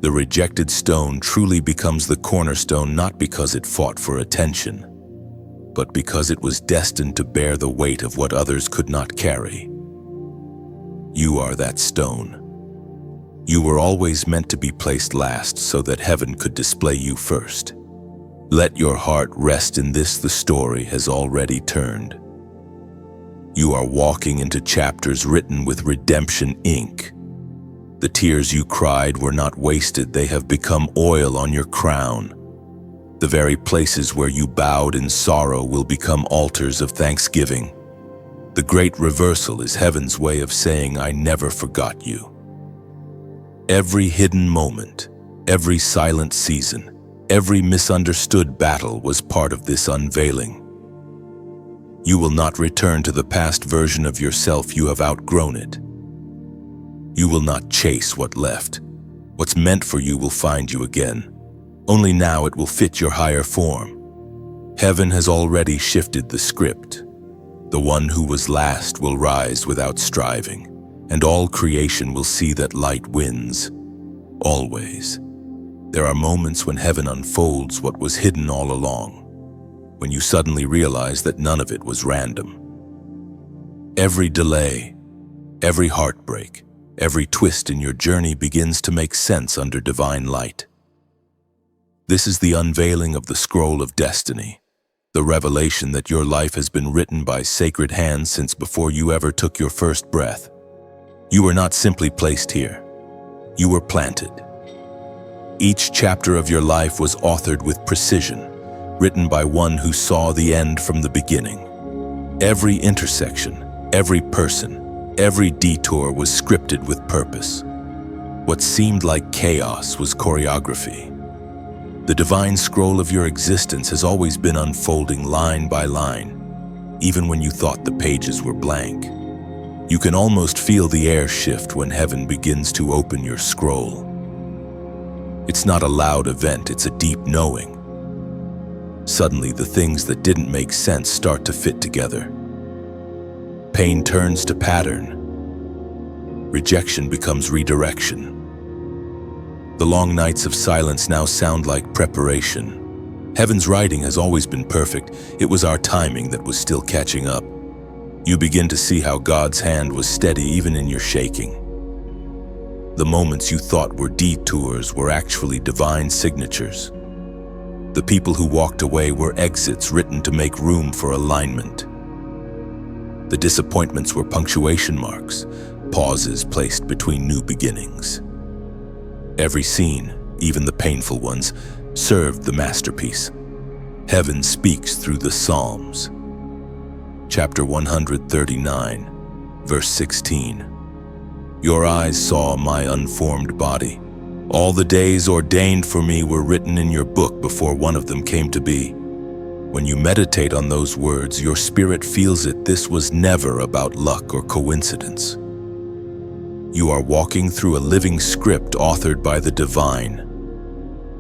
The rejected stone truly becomes the cornerstone not because it fought for attention, but because it was destined to bear the weight of what others could not carry. You are that stone. You were always meant to be placed last so that heaven could display you first. Let your heart rest in this, the story has already turned. You are walking into chapters written with redemption ink. The tears you cried were not wasted, they have become oil on your crown. The very places where you bowed in sorrow will become altars of thanksgiving. The great reversal is heaven's way of saying, I never forgot you. Every hidden moment, every silent season, every misunderstood battle was part of this unveiling. You will not return to the past version of yourself, you have outgrown it. You will not chase what left. What's meant for you will find you again. Only now it will fit your higher form. Heaven has already shifted the script. The one who was last will rise without striving, and all creation will see that light wins. Always. There are moments when heaven unfolds what was hidden all along, when you suddenly realize that none of it was random. Every delay, every heartbreak, every twist in your journey begins to make sense under divine light. This is the unveiling of the scroll of destiny, the revelation that your life has been written by sacred hands since before you ever took your first breath. You were not simply placed here. You were planted. Each chapter of your life was authored with precision, written by one who saw the end from the beginning. Every intersection, every person, every detour was scripted with purpose. What seemed like chaos was choreography. The divine scroll of your existence has always been unfolding line by line, even when you thought the pages were blank. You can almost feel the air shift when heaven begins to open your scroll. It's not a loud event, it's a deep knowing. Suddenly, the things that didn't make sense start to fit together. Pain turns to pattern. Rejection becomes redirection. The long nights of silence now sound like preparation. Heaven's writing has always been perfect. It was our timing that was still catching up. You begin to see how God's hand was steady even in your shaking. The moments you thought were detours were actually divine signatures. The people who walked away were exits written to make room for alignment. The disappointments were punctuation marks, pauses placed between new beginnings. Every scene, even the painful ones, served the masterpiece. Heaven speaks through the Psalms. Chapter 139, verse 16. Your eyes saw my unformed body. All the days ordained for me were written in your book before one of them came to be. When you meditate on those words, your spirit feels it. This was never about luck or coincidence. You are walking through a living script authored by the divine.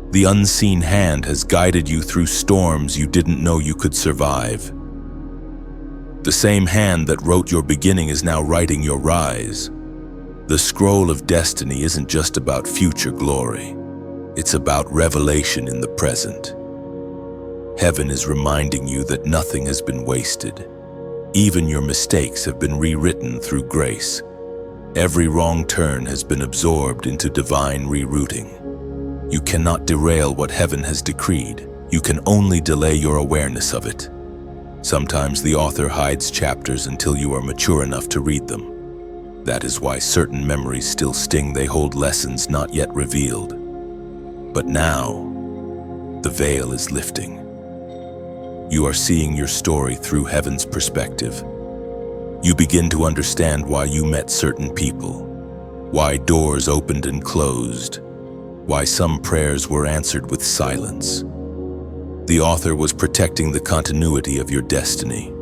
The unseen hand has guided you through storms you didn't know you could survive. The same hand that wrote your beginning is now writing your rise. The scroll of destiny isn't just about future glory. It's about revelation in the present. Heaven is reminding you that nothing has been wasted. Even your mistakes have been rewritten through grace. Every wrong turn has been absorbed into divine rerouting. You cannot derail what heaven has decreed. You can only delay your awareness of it. Sometimes the author hides chapters until you are mature enough to read them. That is why certain memories still sting. They hold lessons not yet revealed. But now, the veil is lifting. You are seeing your story through heaven's perspective. You begin to understand why you met certain people, why doors opened and closed, why some prayers were answered with silence. The author was protecting the continuity of your destiny.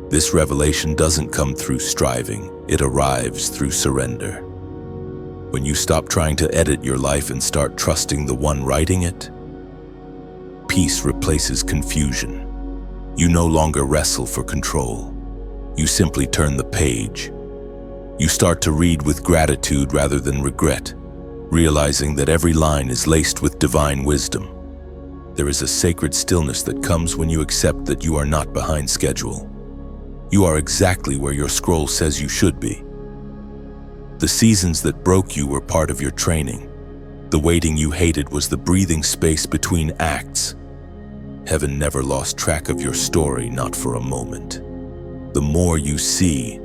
This revelation doesn't come through striving, it arrives through surrender. When you stop trying to edit your life and start trusting the one writing it, peace replaces confusion. You no longer wrestle for control. You simply turn the page. You start to read with gratitude rather than regret, realizing that every line is laced with divine wisdom. There is a sacred stillness that comes when you accept that you are not behind schedule. You are exactly where your scroll says you should be. The seasons that broke you were part of your training. The waiting you hated was the breathing space between acts. Heaven never lost track of your story, not for a moment. The more you see,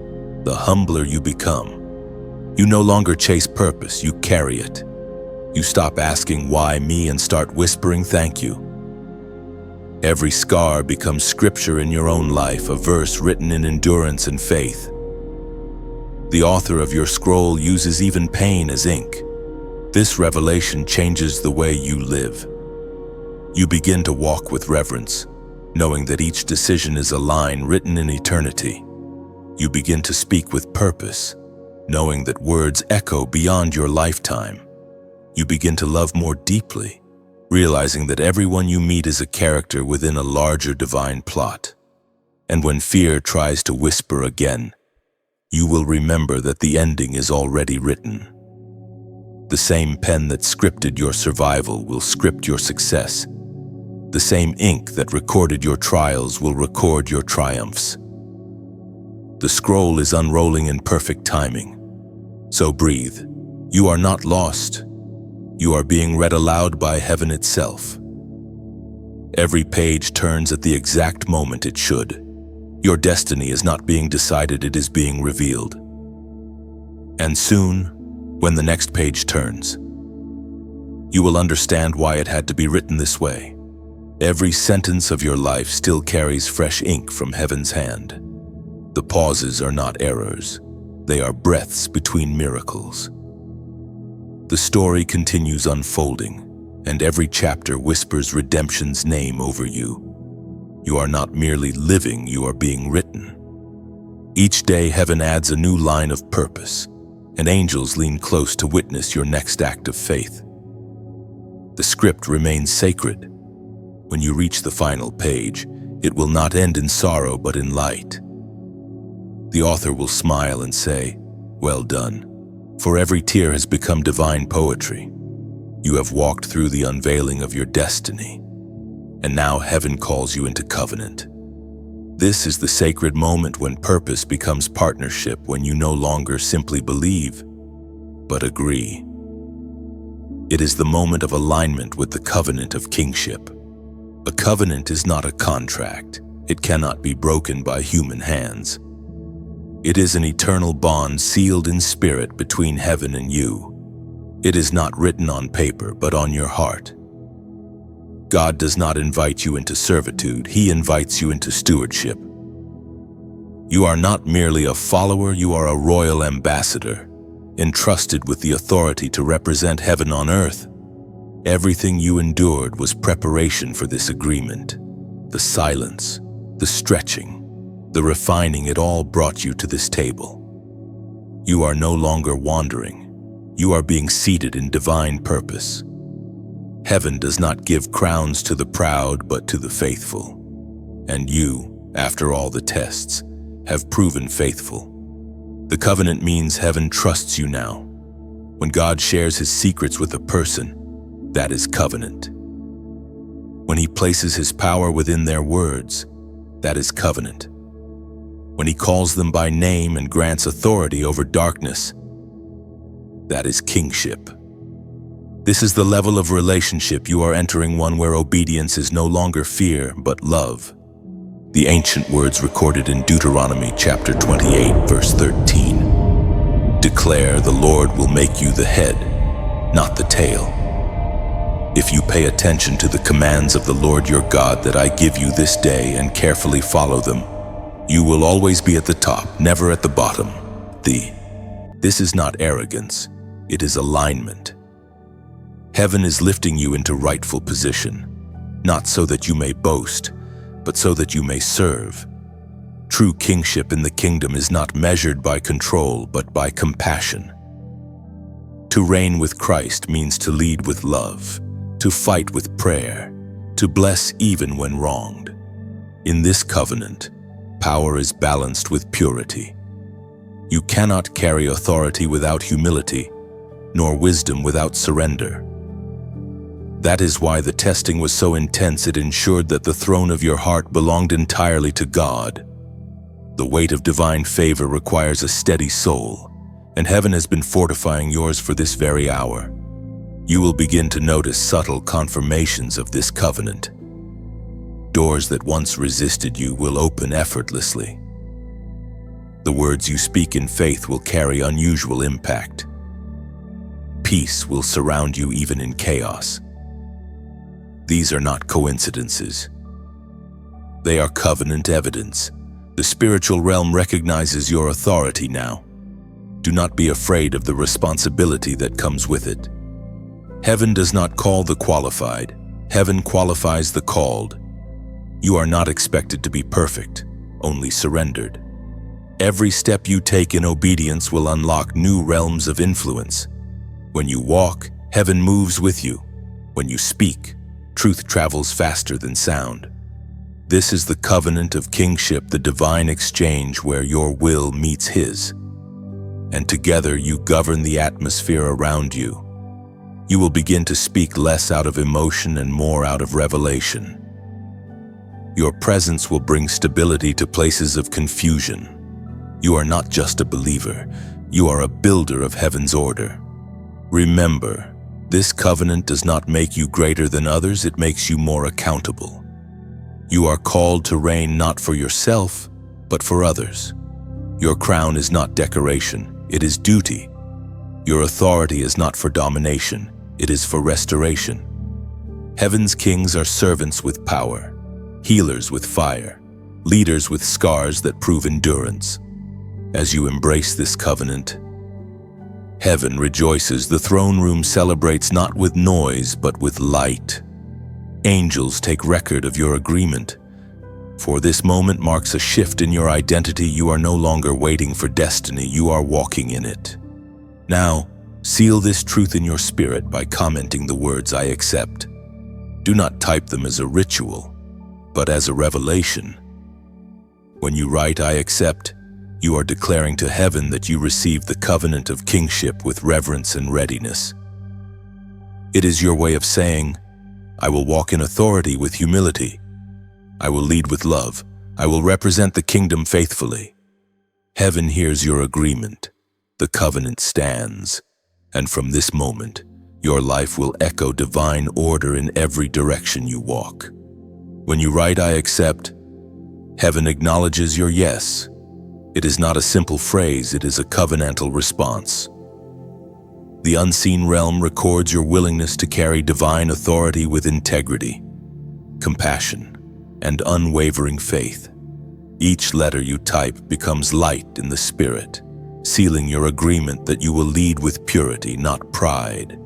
the humbler you become. You no longer chase purpose, you carry it. You stop asking why me and start whispering thank you. Every scar becomes scripture in your own life, a verse written in endurance and faith. The author of your scroll uses even pain as ink. This revelation changes the way you live. You begin to walk with reverence, knowing that each decision is a line written in eternity. You begin to speak with purpose, knowing that words echo beyond your lifetime. You begin to love more deeply, realizing that everyone you meet is a character within a larger divine plot. And when fear tries to whisper again, you will remember that the ending is already written. The same pen that scripted your survival will script your success. The same ink that recorded your trials will record your triumphs. The scroll is unrolling in perfect timing. So breathe. You are not lost. You are being read aloud by heaven itself. Every page turns at the exact moment it should. Your destiny is not being decided, it is being revealed. And soon, when the next page turns, you will understand why it had to be written this way. Every sentence of your life still carries fresh ink from heaven's hand. The pauses are not errors. They are breaths between miracles. The story continues unfolding, and every chapter whispers redemption's name over you. You are not merely living, you are being written. Each day, heaven adds a new line of purpose, and angels lean close to witness your next act of faith. The script remains sacred. When you reach the final page, it will not end in sorrow but in light. The author will smile and say, "Well done," for every tear has become divine poetry. You have walked through the unveiling of your destiny, and now heaven calls you into covenant. This is the sacred moment when purpose becomes partnership, when you no longer simply believe, but agree. It is the moment of alignment with the covenant of kingship. A covenant is not a contract. It cannot be broken by human hands. It is an eternal bond sealed in spirit between heaven and you. It is not written on paper, but on your heart. God does not invite you into servitude, He invites you into stewardship. You are not merely a follower, you are a royal ambassador, entrusted with the authority to represent heaven on earth. Everything you endured was preparation for this agreement. The silence, the stretching, the refining, it all brought you to this table. You are no longer wandering. You are being seated in divine purpose. Heaven does not give crowns to the proud, but to the faithful. And you, after all the tests, have proven faithful. The covenant means heaven trusts you now. When God shares his secrets with a person, that is covenant. When he places his power within their words, that is covenant. When he calls them by name and grants authority over darkness, that is kingship. This is the level of relationship you are entering, one where obedience is no longer fear, but love. The ancient words recorded in Deuteronomy chapter 28, verse 13. Declare, the Lord will make you the head, not the tail. If you pay attention to the commands of the Lord your God that I give you this day and carefully follow them, you will always be at the top, never at the bottom. This is not arrogance, it is alignment. Heaven is lifting you into rightful position, not so that you may boast, but so that you may serve. True kingship in the kingdom is not measured by control, but by compassion. To reign with Christ means to lead with love, to fight with prayer, to bless even when wronged. In this covenant, power is balanced with purity. You cannot carry authority without humility, nor wisdom without surrender. That is why the testing was so intense. It ensured that the throne of your heart belonged entirely to God. The weight of divine favor requires a steady soul, and heaven has been fortifying yours for this very hour. You will begin to notice subtle confirmations of this covenant. Doors that once resisted you will open effortlessly. The words you speak in faith will carry unusual impact. Peace will surround you even in chaos. These are not coincidences. They are covenant evidence. The spiritual realm recognizes your authority now. Do not be afraid of the responsibility that comes with it. Heaven does not call the qualified. Heaven qualifies the called. You are not expected to be perfect, only surrendered. Every step you take in obedience will unlock new realms of influence. When you walk, heaven moves with you. When you speak, truth travels faster than sound. This is the covenant of kingship, the divine exchange where your will meets his. And together you govern the atmosphere around you. You will begin to speak less out of emotion and more out of revelation. Your presence will bring stability to places of confusion. You are not just a believer, you are a builder of heaven's order. Remember, this covenant does not make you greater than others, it makes you more accountable. You are called to reign not for yourself, but for others. Your crown is not decoration, it is duty. Your authority is not for domination, it is for restoration. Heaven's kings are servants with power, healers with fire, leaders with scars that prove endurance. As you embrace this covenant, heaven rejoices. The throne room celebrates not with noise, but with light. Angels take record of your agreement. For this moment marks a shift in your identity. You are no longer waiting for destiny, you are walking in it. Now, seal this truth in your spirit by commenting the words, "I accept." Do not type them as a ritual, but as a revelation. When you write, "I accept," you are declaring to heaven that you receive the covenant of kingship with reverence and readiness. It is your way of saying, "I will walk in authority with humility. I will lead with love. I will represent the kingdom faithfully." Heaven hears your agreement. The covenant stands. And from this moment, your life will echo divine order in every direction you walk. When you write, "I accept," heaven acknowledges your yes. It is not a simple phrase, it is a covenantal response. The unseen realm records your willingness to carry divine authority with integrity, compassion, and unwavering faith. Each letter you type becomes light in the spirit, sealing your agreement that you will lead with purity, not pride.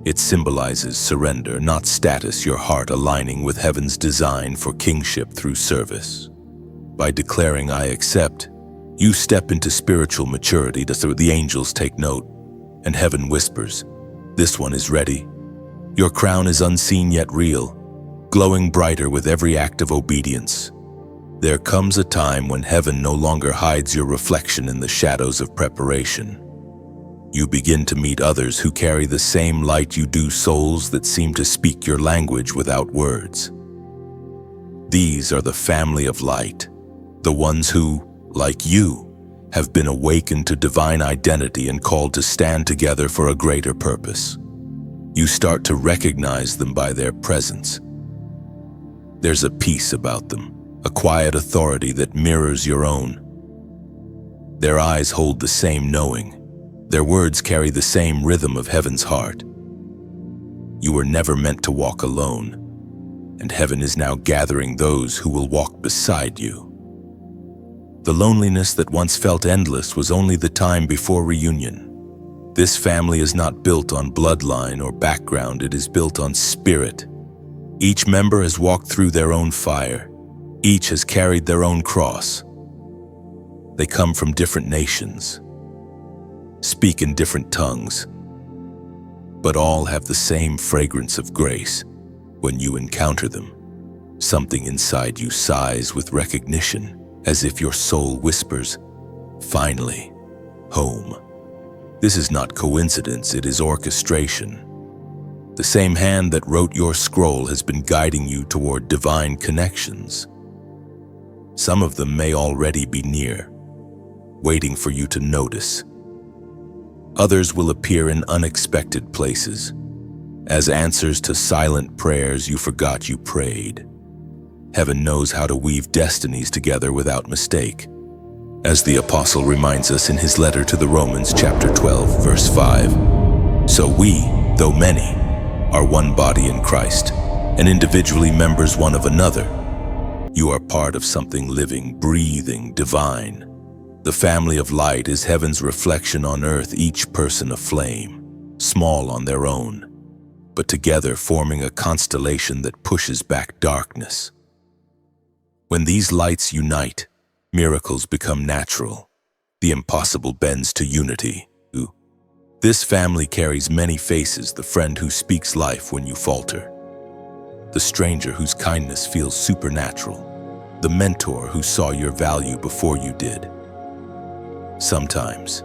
It symbolizes surrender, not status, your heart aligning with heaven's design for kingship through service. By declaring, "I accept," you step into spiritual maturity. The angels take note, and heaven whispers, "This one is ready." Your crown is unseen yet real, glowing brighter with every act of obedience. There comes a time when heaven no longer hides your reflection in the shadows of preparation. You begin to meet others who carry the same light you do, souls that seem to speak your language without words. These are the family of light, the ones who, like you, have been awakened to divine identity and called to stand together for a greater purpose. You start to recognize them by their presence. There's a peace about them, a quiet authority that mirrors your own. Their eyes hold the same knowing. Their words carry the same rhythm of heaven's heart. You were never meant to walk alone, and heaven is now gathering those who will walk beside you. The loneliness that once felt endless was only the time before reunion. This family is not built on bloodline or background, it is built on spirit. Each member has walked through their own fire. Each has carried their own cross. They come from different nations, speak in different tongues, but all have the same fragrance of grace. When you encounter them, something inside you sighs with recognition, as if your soul whispers, "Finally, home." This is not coincidence, it is orchestration. The same hand that wrote your scroll has been guiding you toward divine connections. Some of them may already be near, waiting for you to notice. Others will appear in unexpected places, as answers to silent prayers you forgot you prayed. Heaven knows how to weave destinies together without mistake. As the apostle reminds us in his letter to the Romans chapter 12, verse 5, "So we, though many, are one body in Christ, and individually members one of another. You are part of something living, breathing, divine. The family of light is heaven's reflection on earth, each person a flame, small on their own, but together forming a constellation that pushes back darkness. When these lights unite, miracles become natural. The impossible bends to unity. This family carries many faces, the friend who speaks life when you falter, the stranger whose kindness feels supernatural, the mentor who saw your value before you did. Sometimes,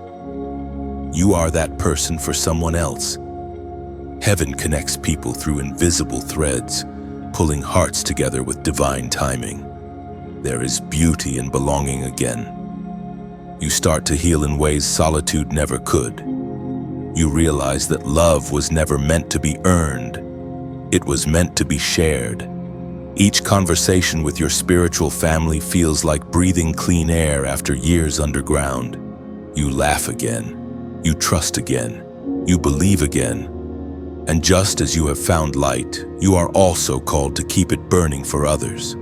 you are that person for someone else. Heaven connects people through invisible threads, pulling hearts together with divine timing. There is beauty in belonging again. You start to heal in ways solitude never could. You realize that love was never meant to be earned. It was meant to be shared. Each conversation with your spiritual family feels like breathing clean air after years underground. You laugh again. You trust again. You believe again. And just as you have found light, you are also called to keep it burning for others.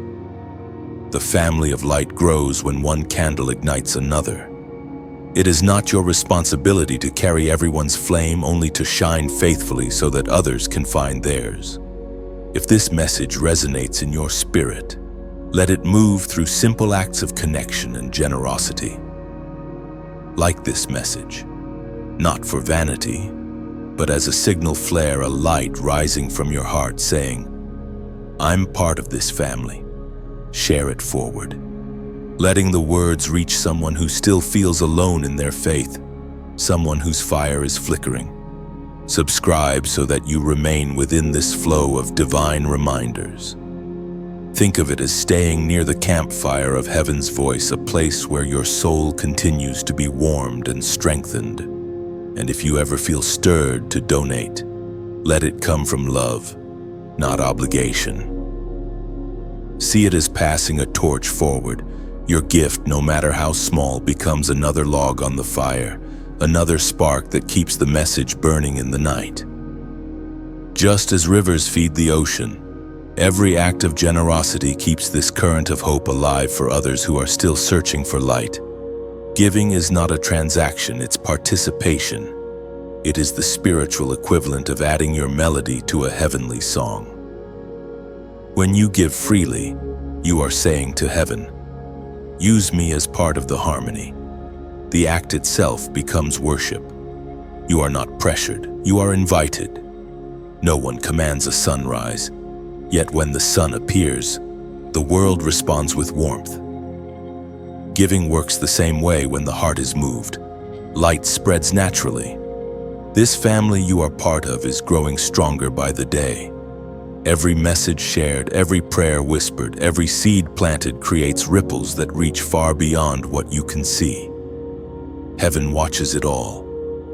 The family of light grows when one candle ignites another. It is not your responsibility to carry everyone's flame, only to shine faithfully so that others can find theirs. If this message resonates in your spirit, let it move through simple acts of connection and generosity. Like this message, not for vanity, but as a signal flare, a light rising from your heart saying, "I'm part of this family." Share it forward, letting the words reach someone who still feels alone in their faith, someone whose fire is flickering. Subscribe so that you remain within this flow of divine reminders. Think of it as staying near the campfire of heaven's voice, a place where your soul continues to be warmed and strengthened. And if you ever feel stirred to donate, let it come from love, not obligation. See it as passing a torch forward. Your gift, no matter how small, becomes another log on the fire, another spark that keeps the message burning in the night. Just as rivers feed the ocean, every act of generosity keeps this current of hope alive for others who are still searching for light. Giving is not a transaction, it's participation. It is the spiritual equivalent of adding your melody to a heavenly song. When you give freely, you are saying to heaven, "Use me as part of the harmony." The act itself becomes worship. You are not pressured, you are invited. No one commands a sunrise, yet when the sun appears, the world responds with warmth. Giving works the same way when the heart is moved. Light spreads naturally. This family you are part of is growing stronger by the day. Every message shared, every prayer whispered, every seed planted creates ripples that reach far beyond what you can see. Heaven watches it all,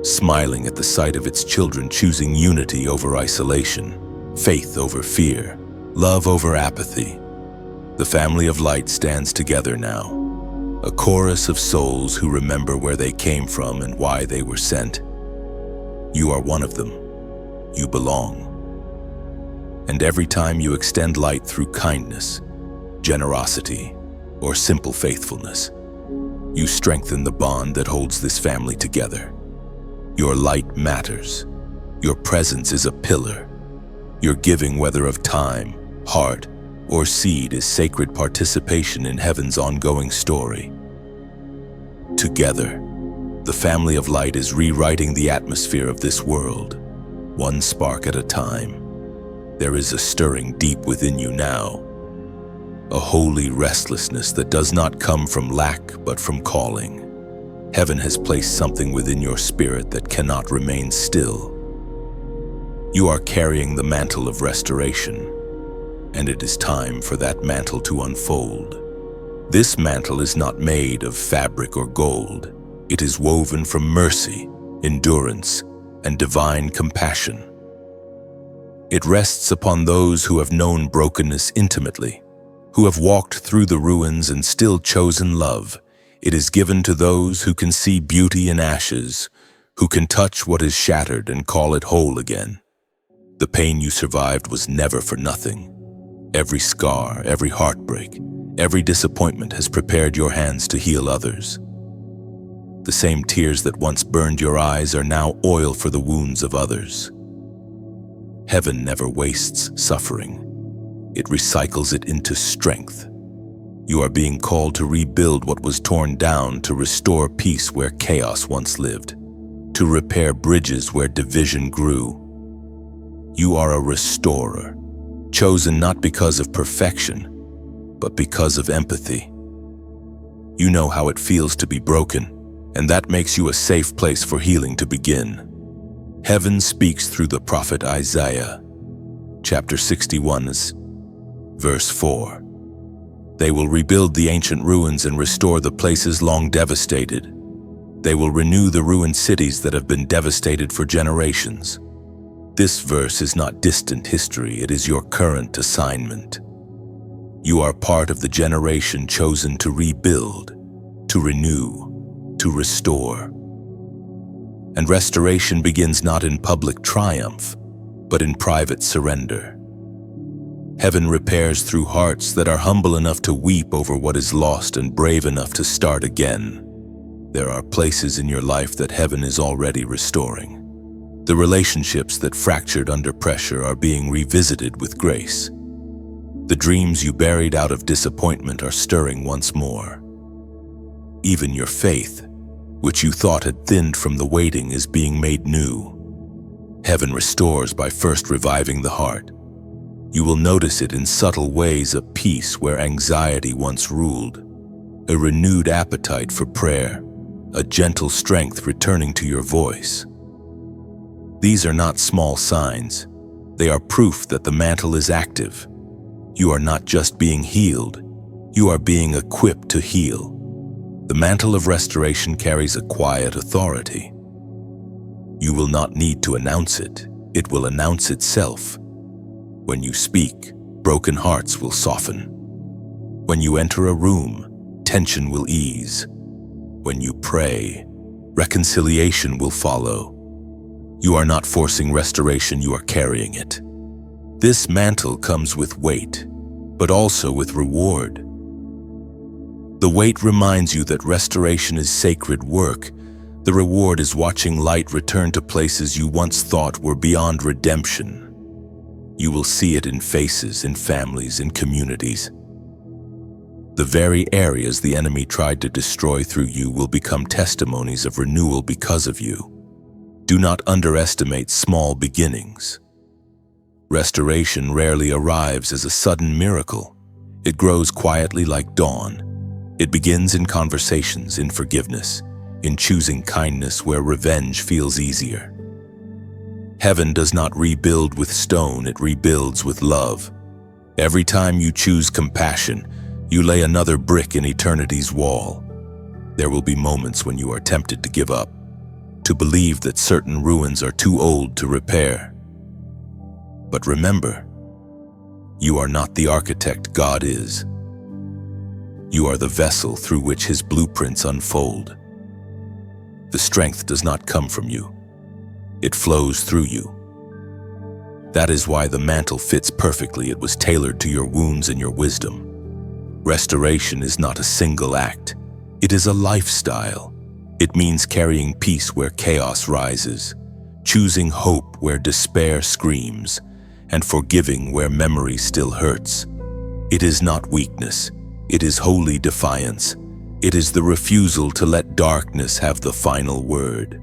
smiling at the sight of its children choosing unity over isolation, faith over fear, love over apathy. The family of light stands together now, a chorus of souls who remember where they came from and why they were sent. You are one of them. You belong. And every time you extend light through kindness, generosity, or simple faithfulness, you strengthen the bond that holds this family together. Your light matters. Your presence is a pillar. Your giving, whether of time, heart, or seed, is sacred participation in heaven's ongoing story. Together, the family of light is rewriting the atmosphere of this world, one spark at a time. There is a stirring deep within you now, a holy restlessness that does not come from lack but from calling. Heaven has placed something within your spirit that cannot remain still. You are carrying the mantle of restoration, and it is time for that mantle to unfold. This mantle is not made of fabric or gold. It is woven from mercy, endurance, and divine compassion. It rests upon those who have known brokenness intimately, who have walked through the ruins and still chosen love. It is given to those who can see beauty in ashes, who can touch what is shattered and call it whole again. The pain you survived was never for nothing. Every scar, every heartbreak, every disappointment has prepared your hands to heal others. The same tears that once burned your eyes are now oil for the wounds of others. Heaven never wastes suffering. It recycles it into strength. You are being called to rebuild what was torn down, to restore peace where chaos once lived, to repair bridges where division grew. You are a restorer, chosen not because of perfection, but because of empathy. You know how it feels to be broken, and that makes you a safe place for healing to begin. Heaven speaks through the prophet Isaiah, chapter 61, verse 4. They will rebuild the ancient ruins and restore the places long devastated. They will renew the ruined cities that have been devastated for generations. This verse is not distant history, it is your current assignment. You are part of the generation chosen to rebuild, to renew, to restore. And restoration begins not in public triumph, but in private surrender. Heaven repairs through hearts that are humble enough to weep over what is lost and brave enough to start again. There are places in your life that heaven is already restoring. The relationships that fractured under pressure are being revisited with grace. The dreams you buried out of disappointment are stirring once more. Even your faith, which you thought had thinned from the waiting, is being made new. Heaven restores by first reviving the heart. You will notice it in subtle ways: a peace where anxiety once ruled, a renewed appetite for prayer, a gentle strength returning to your voice. These are not small signs. They are proof that the mantle is active. You are not just being healed, you are being equipped to heal. The mantle of restoration carries a quiet authority. You will not need to announce it. It will announce itself. When you speak, broken hearts will soften. When you enter a room, tension will ease. When you pray, reconciliation will follow. You are not forcing restoration, you are carrying it. This mantle comes with weight, but also with reward. The weight reminds you that restoration is sacred work. The reward is watching light return to places you once thought were beyond redemption. You will see it in faces, in families, in communities. The very areas the enemy tried to destroy through you will become testimonies of renewal because of you. Do not underestimate small beginnings. Restoration rarely arrives as a sudden miracle. It grows quietly like dawn. It begins in conversations, in forgiveness, in choosing kindness where revenge feels easier. Heaven does not rebuild with stone, it rebuilds with love. Every time you choose compassion, you lay another brick in eternity's wall. There will be moments when you are tempted to give up, to believe that certain ruins are too old to repair. But remember, you are not the architect God is. You are the vessel through which His blueprints unfold. The strength does not come from you. It flows through you. That is why the mantle fits perfectly. It was tailored to your wounds and your wisdom. Restoration is not a single act. It is a lifestyle. It means carrying peace where chaos rises, choosing hope where despair screams, and forgiving where memory still hurts. It is not weakness. It is holy defiance. It is the refusal to let darkness have the final word.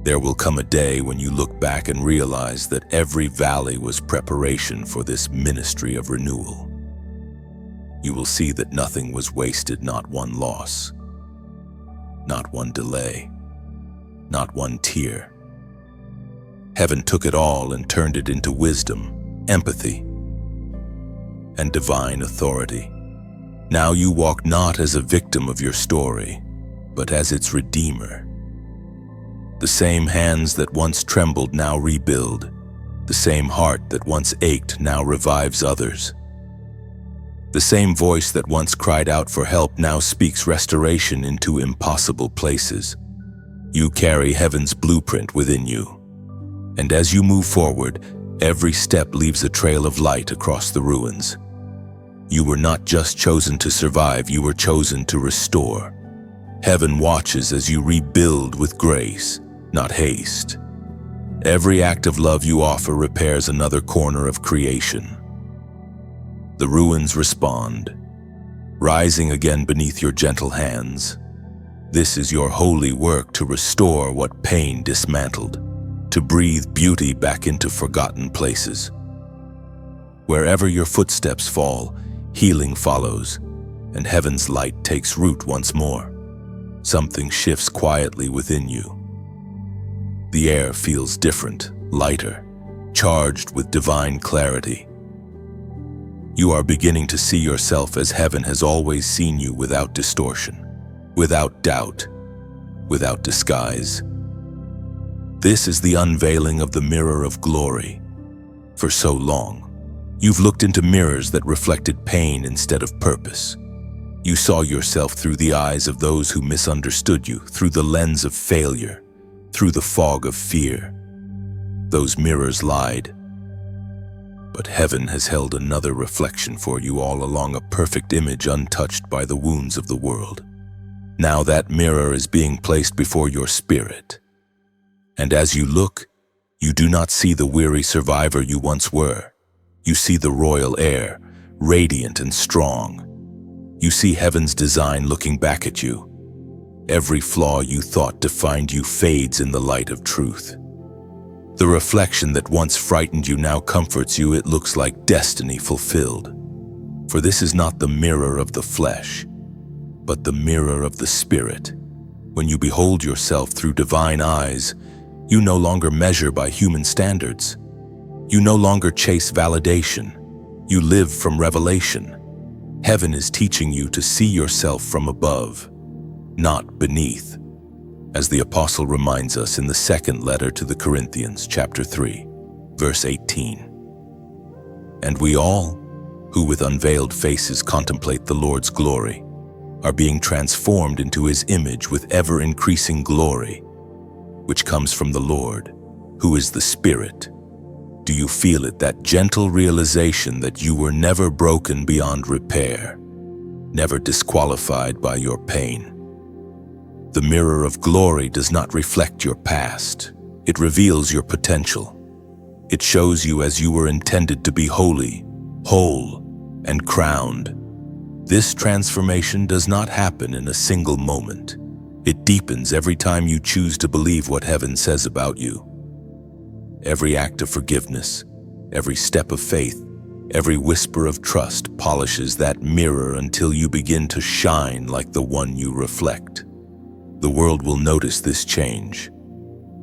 There will come a day when you look back and realize that every valley was preparation for this ministry of renewal. You will see that nothing was wasted, not one loss, not one delay, not one tear. Heaven took it all and turned it into wisdom, empathy, and divine authority. Now you walk not as a victim of your story, but as its redeemer. The same hands that once trembled now rebuild. The same heart that once ached now revives others. The same voice that once cried out for help now speaks restoration into impossible places. You carry heaven's blueprint within you. And as you move forward, every step leaves a trail of light across the ruins. You were not just chosen to survive, you were chosen to restore. Heaven watches as you rebuild with grace, not haste. Every act of love you offer repairs another corner of creation. The ruins respond, rising again beneath your gentle hands. This is your holy work to restore what pain dismantled, to breathe beauty back into forgotten places. Wherever your footsteps fall, healing follows, and heaven's light takes root once more. Something shifts quietly within you. The air feels different, lighter, charged with divine clarity. You are beginning to see yourself as heaven has always seen you, without distortion, without doubt, without disguise. This is the unveiling of the mirror of glory. For so long, you've looked into mirrors that reflected pain instead of purpose. You saw yourself through the eyes of those who misunderstood you, through the lens of failure, through the fog of fear. Those mirrors lied. But heaven has held another reflection for you all along, a perfect image untouched by the wounds of the world. Now that mirror is being placed before your spirit. And as you look, you do not see the weary survivor you once were. You see the royal heir, radiant and strong. You see heaven's design looking back at you. Every flaw you thought defined you fades in the light of truth. The reflection that once frightened you now comforts you. It looks like destiny fulfilled. For this is not the mirror of the flesh, but the mirror of the spirit. When you behold yourself through divine eyes, you no longer measure by human standards. You no longer chase validation. You live from revelation. Heaven is teaching you to see yourself from above, not beneath. As the apostle reminds us in the second letter to the Corinthians, chapter 3, verse 18. And we all, who with unveiled faces contemplate the Lord's glory, are being transformed into His image with ever-increasing glory, which comes from the Lord, who is the Spirit. Do you feel it, that gentle realization that you were never broken beyond repair, never disqualified by your pain? The mirror of glory does not reflect your past. It reveals your potential. It shows you as you were intended to be holy, whole, and crowned. This transformation does not happen in a single moment. It deepens every time you choose to believe what heaven says about you. Every act of forgiveness, every step of faith, Every whisper of trust polishes that mirror until you begin to shine like the one you reflect. The world will notice this change,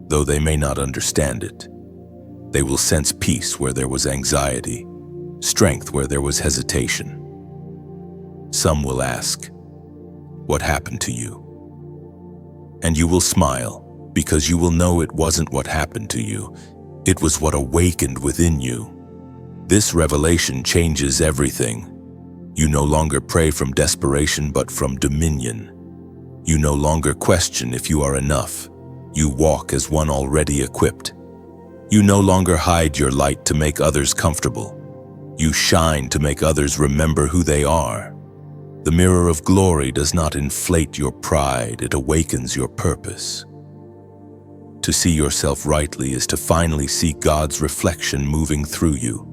though they may not understand it. They will sense peace where there was anxiety, strength where there was hesitation. Some will ask, "What happened to you?" And you will smile, because you will know it wasn't what happened to you, it was what awakened within you. This revelation changes everything. You no longer pray from desperation but from dominion. You no longer question if you are enough. You walk as one already equipped. You no longer hide your light to make others comfortable. You shine to make others remember who they are. The mirror of glory does not inflate your pride, it awakens your purpose. To see yourself rightly is to finally see God's reflection moving through you.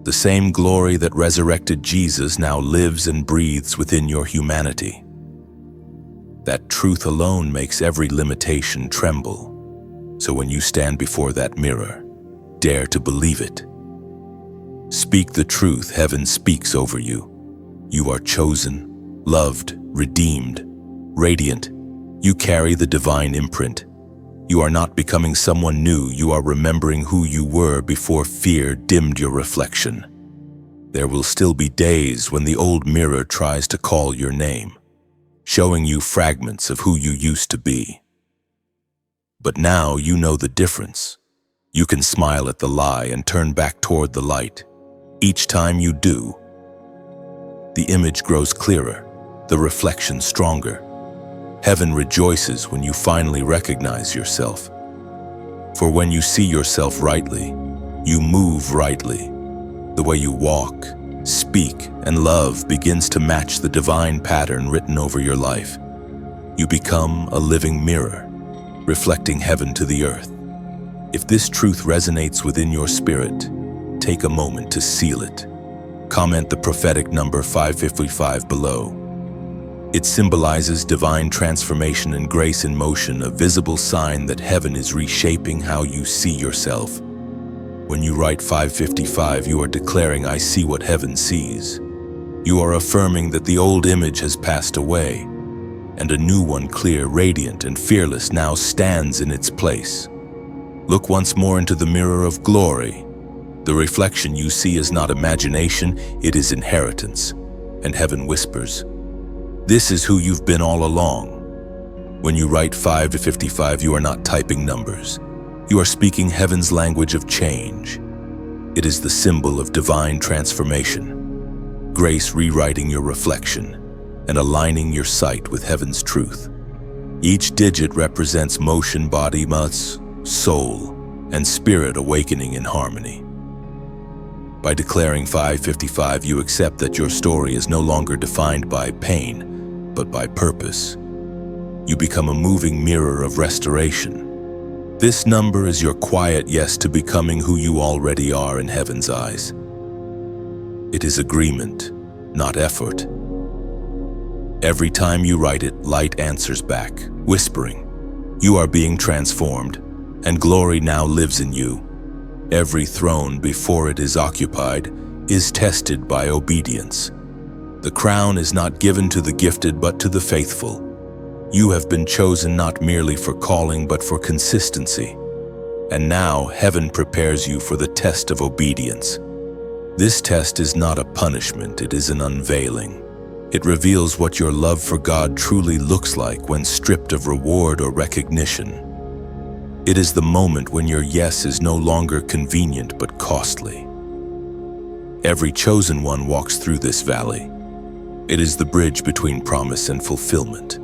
The same glory that resurrected Jesus now lives and breathes within your humanity. That truth alone makes every limitation tremble. So when you stand before that mirror, dare to believe it. Speak the truth heaven speaks over you. You are chosen, loved, redeemed, radiant. You carry the divine imprint. You are not becoming someone new, you are remembering who you were before fear dimmed your reflection. There will still be days when the old mirror tries to call your name, showing you fragments of who you used to be. But now you know the difference. You can smile at the lie and turn back toward the light. Each time you do, the image grows clearer, the reflection stronger. Heaven rejoices when you finally recognize yourself. For when you see yourself rightly, you move rightly. The way you walk, speak, and love begins to match the divine pattern written over your life. You become a living mirror, reflecting heaven to the earth. If this truth resonates within your spirit, take a moment to seal it. Comment the prophetic number 555 below. It symbolizes divine transformation and grace in motion, a visible sign that heaven is reshaping how you see yourself. When you write 555, you are declaring, "I see what heaven sees." You are affirming that the old image has passed away, and a new one, clear, radiant, and fearless, now stands in its place. Look once more into the mirror of glory. The reflection you see is not imagination, it is inheritance. And heaven whispers, "This is who you've been all along." When you write 5 to 55, you are not typing numbers. You are speaking heaven's language of change. It is the symbol of divine transformation. Grace rewriting your reflection and aligning your sight with heaven's truth. Each digit represents motion, body, muscle, soul, and spirit awakening in harmony. By declaring 555, you accept that your story is no longer defined by pain, but by purpose. You become a moving mirror of restoration. This number is your quiet yes to becoming who you already are in heaven's eyes. It is agreement, not effort. Every time you write it, light answers back, whispering, "You are being transformed, and glory now lives in you." Every throne before it is occupied is tested by obedience. The crown is not given to the gifted but to the faithful. You have been chosen not merely for calling but for consistency. And now heaven prepares you for the test of obedience. This test is not a punishment, it is an unveiling. It reveals what your love for God truly looks like when stripped of reward or recognition. It is the moment when your yes is no longer convenient but costly. Every chosen one walks through this valley. It is the bridge between promise and fulfillment.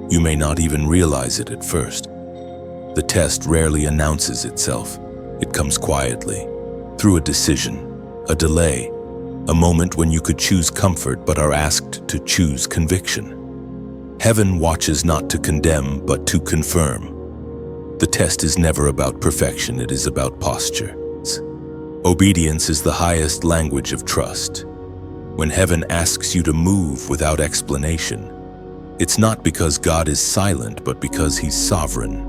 You may not even realize it at first. The test rarely announces itself. It comes quietly, through a decision, a delay, a moment when you could choose comfort but are asked to choose conviction. Heaven watches not to condemn but to confirm. The test is never about perfection, it is about posture. Obedience is the highest language of trust. When heaven asks you to move without explanation, it's not because God is silent, but because He's sovereign.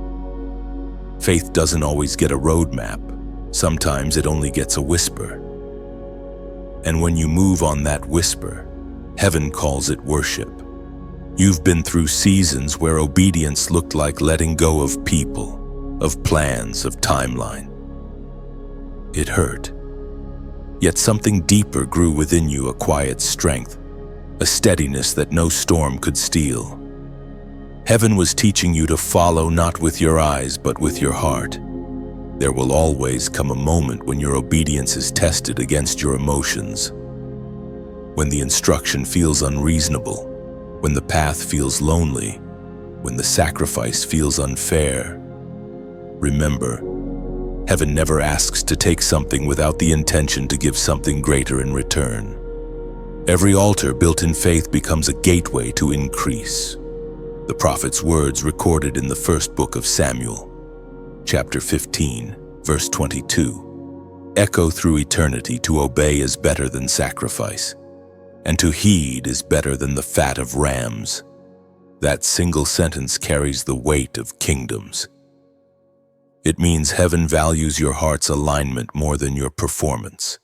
Faith doesn't always get a roadmap. Sometimes it only gets a whisper. And when you move on that whisper, heaven calls it worship. You've been through seasons where obedience looked like letting go of people, of plans, of timeline. It hurt. Yet something deeper grew within you, a quiet strength, a steadiness that no storm could steal. Heaven was teaching you to follow not with your eyes but with your heart. There will always come a moment when your obedience is tested against your emotions. When the instruction feels unreasonable, when the path feels lonely, when the sacrifice feels unfair. Remember, heaven never asks to take something without the intention to give something greater in return. Every altar built in faith becomes a gateway to increase. The prophet's words recorded in the first book of Samuel, chapter 15, verse 22, echo through eternity. To obey is better than sacrifice, and to heed is better than the fat of rams. That single sentence carries the weight of kingdoms. It means heaven values your heart's alignment more than your performance.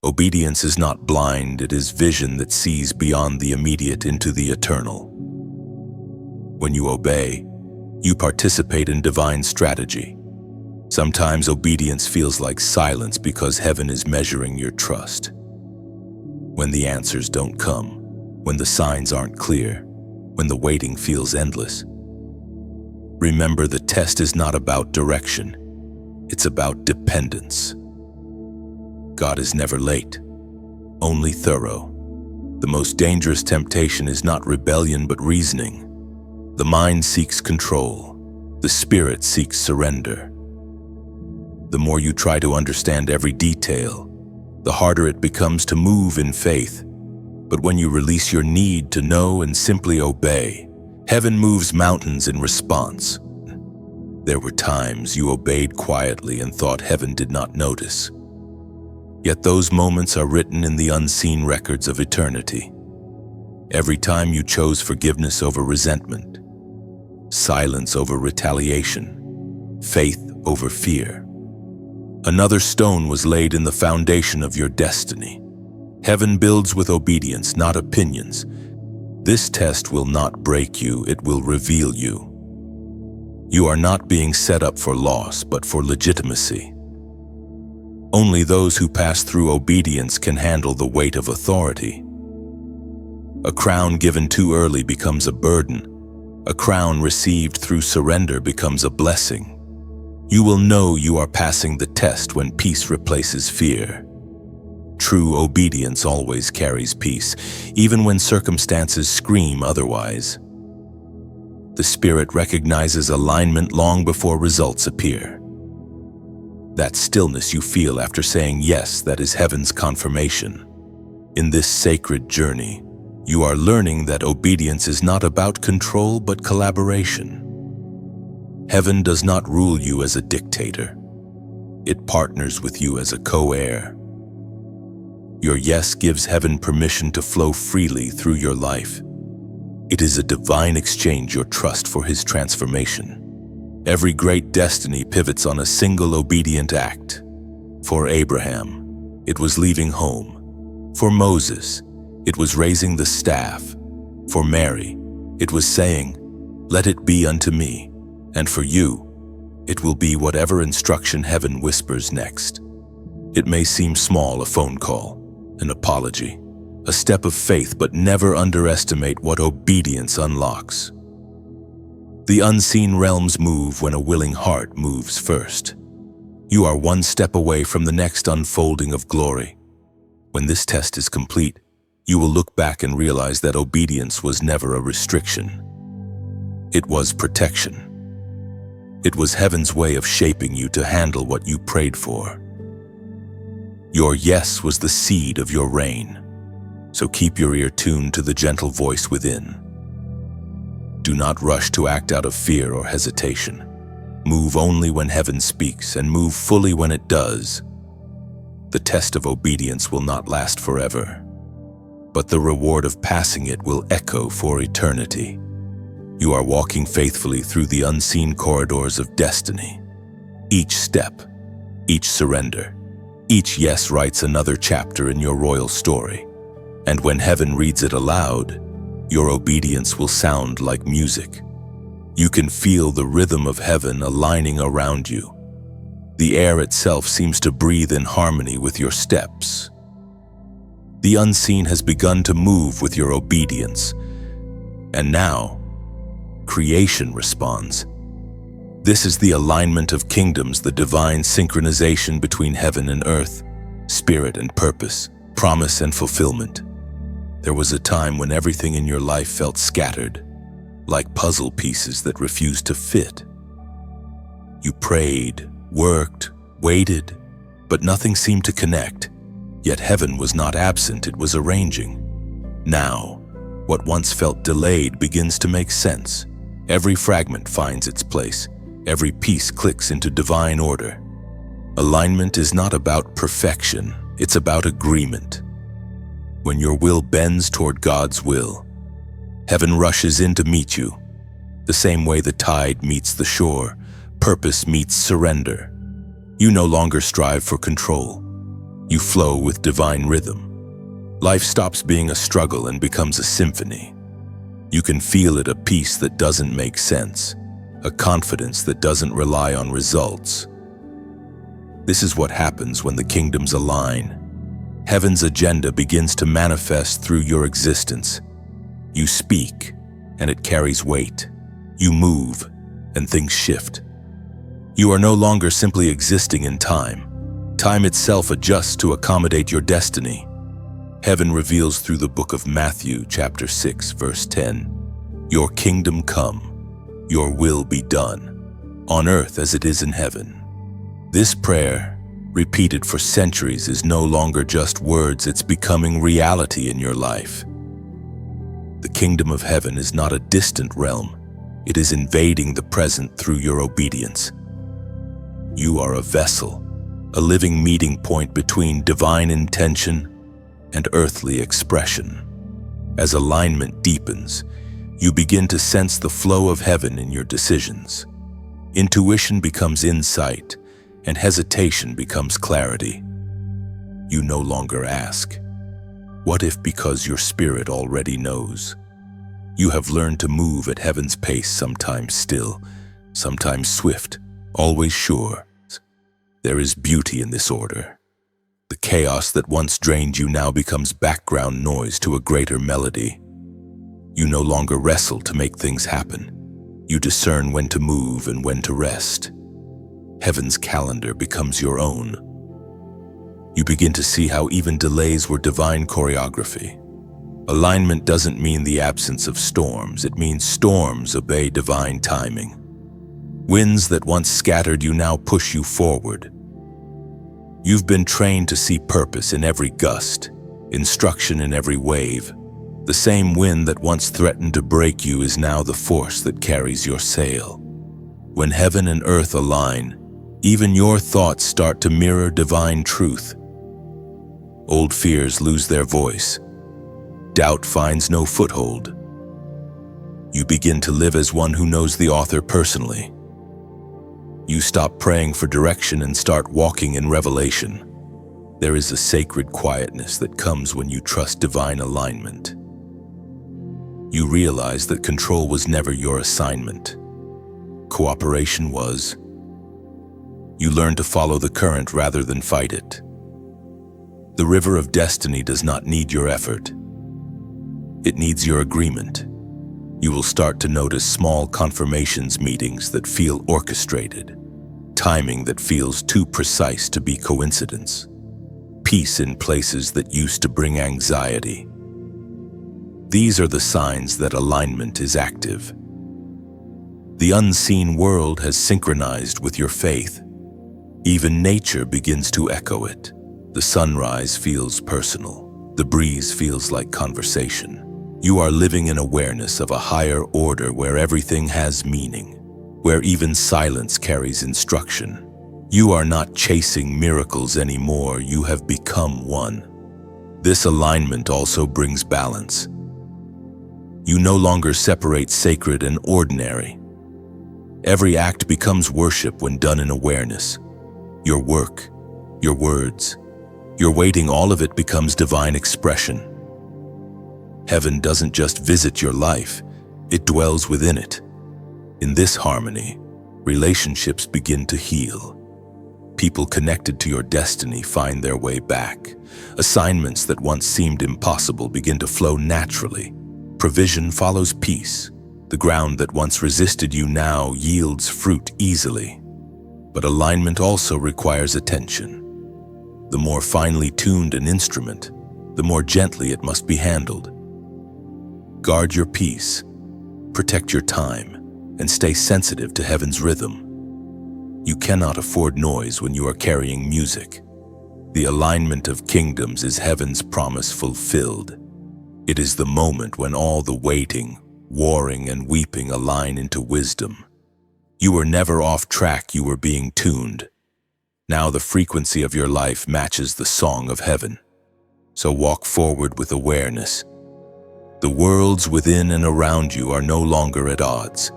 Obedience is not blind, it is vision that sees beyond the immediate into the eternal. When you obey, you participate in divine strategy. Sometimes obedience feels like silence because heaven is measuring your trust. When the answers don't come, when the signs aren't clear, when the waiting feels endless. Remember, the test is not about direction, it's about dependence. God is never late, only thorough. The most dangerous temptation is not rebellion but reasoning. The mind seeks control, the spirit seeks surrender. The more you try to understand every detail, the harder it becomes to move in faith. But when you release your need to know and simply obey, heaven moves mountains in response. There were times you obeyed quietly and thought heaven did not notice. Yet those moments are written in the unseen records of eternity. Every time you chose forgiveness over resentment, silence over retaliation, faith over fear, another stone was laid in the foundation of your destiny. Heaven builds with obedience, not opinions. This test will not break you, it will reveal you. You are not being set up for loss, but for legitimacy. Only those who pass through obedience can handle the weight of authority. A crown given too early becomes a burden. A crown received through surrender becomes a blessing. You will know you are passing the test when peace replaces fear. True obedience always carries peace, even when circumstances scream otherwise. The Spirit recognizes alignment long before results appear. That stillness you feel after saying yes, that is heaven's confirmation. In this sacred journey, you are learning that obedience is not about control but collaboration. Heaven does not rule you as a dictator. It partners with you as a co-heir. Your yes gives heaven permission to flow freely through your life. It is a divine exchange, your trust for his transformation. Every great destiny pivots on a single obedient act. For Abraham, it was leaving home. For Moses, it was raising the staff. For Mary, it was saying, "Let it be unto me." And for you, it will be whatever instruction heaven whispers next. It may seem small, a phone call, an apology, a step of faith, but never underestimate what obedience unlocks. The unseen realms move when a willing heart moves first. You are one step away from the next unfolding of glory. When this test is complete, you will look back and realize that obedience was never a restriction. It was protection. It was heaven's way of shaping you to handle what you prayed for. Your yes was the seed of your reign, so keep your ear tuned to the gentle voice within. Do not rush to act out of fear or hesitation. Move only when heaven speaks, and move fully when it does. The test of obedience will not last forever, but the reward of passing it will echo for eternity. You are walking faithfully through the unseen corridors of destiny. Each step, each surrender, Each yes writes another chapter in your royal story. And when heaven reads it aloud, your obedience will sound like music. You can feel the rhythm of heaven aligning around you. The air itself seems to breathe in harmony with your steps. The unseen has begun to move with your obedience. And now, creation responds. This is the alignment of kingdoms, the divine synchronization between heaven and earth, spirit and purpose, promise and fulfillment. There was a time when everything in your life felt scattered, like puzzle pieces that refused to fit. You prayed, worked, waited, but nothing seemed to connect. Yet heaven was not absent, it was arranging. Now, what once felt delayed begins to make sense. Every fragment finds its place. Every piece clicks into divine order. Alignment is not about perfection, it's about agreement. When your will bends toward God's will, heaven rushes in to meet you. The same way the tide meets the shore, purpose meets surrender. You no longer strive for control. You flow with divine rhythm. Life stops being a struggle and becomes a symphony. You can feel it, a peace that doesn't make sense, a confidence that doesn't rely on results. This is what happens when the kingdoms align. Heaven's agenda begins to manifest through your existence. You speak, and it carries weight. You move, and things shift. You are no longer simply existing in time. Time itself adjusts to accommodate your destiny. Heaven reveals through the book of Matthew, chapter 6, verse 10, "Your kingdom come, your will be done, on earth as it is in heaven." This prayer, repeated for centuries, is no longer just words, it's becoming reality in your life. The kingdom of heaven is not a distant realm, it is invading the present through your obedience. You are a vessel, a living meeting point between divine intention and earthly expression. As alignment deepens, you begin to sense the flow of heaven in your decisions. Intuition becomes insight, and hesitation becomes clarity. You no longer ask, "What if?" because your spirit already knows. You have learned to move at heaven's pace, sometimes still, sometimes swift, always sure. There is beauty in this order. The chaos that once drained you now becomes background noise to a greater melody. You no longer wrestle to make things happen. You discern when to move and when to rest. Heaven's calendar becomes your own. You begin to see how even delays were divine choreography. Alignment doesn't mean the absence of storms, it means storms obey divine timing. Winds that once scattered you now push you forward. You've been trained to see purpose in every gust, instruction in every wave. The same wind that once threatened to break you is now the force that carries your sail. When heaven and earth align, even your thoughts start to mirror divine truth. Old fears lose their voice. Doubt finds no foothold. You begin to live as one who knows the author personally. You stop praying for direction and start walking in revelation. There is a sacred quietness that comes when you trust divine alignment. You realize that control was never your assignment. Cooperation was. You learn to follow the current rather than fight it. The river of destiny does not need your effort. It needs your agreement. You will start to notice small confirmations meetings that feel orchestrated, timing that feels too precise to be coincidence, peace in places that used to bring anxiety. These are the signs that alignment is active. The unseen world has synchronized with your faith. Even nature begins to echo it. The sunrise feels personal. The breeze feels like conversation. You are living in awareness of a higher order where everything has meaning, where even silence carries instruction. You are not chasing miracles anymore, you have become one. This alignment also brings balance. You no longer separate sacred and ordinary. Every act becomes worship when done in awareness. Your work, your words, your waiting, all of it becomes divine expression. Heaven doesn't just visit your life, it dwells within it. In this harmony, relationships begin to heal. People connected to your destiny find their way back. Assignments that once seemed impossible begin to flow naturally. Provision follows peace. The ground that once resisted you now yields fruit easily. But alignment also requires attention. The more finely tuned an instrument, the more gently it must be handled. Guard your peace, protect your time, and stay sensitive to heaven's rhythm. You cannot afford noise when you are carrying music. The alignment of kingdoms is heaven's promise fulfilled. It is the moment when all the waiting, warring, and weeping align into wisdom. You were never off track, you were being tuned. Now the frequency of your life matches the song of heaven. So walk forward with awareness. The worlds within and around you are no longer at odds.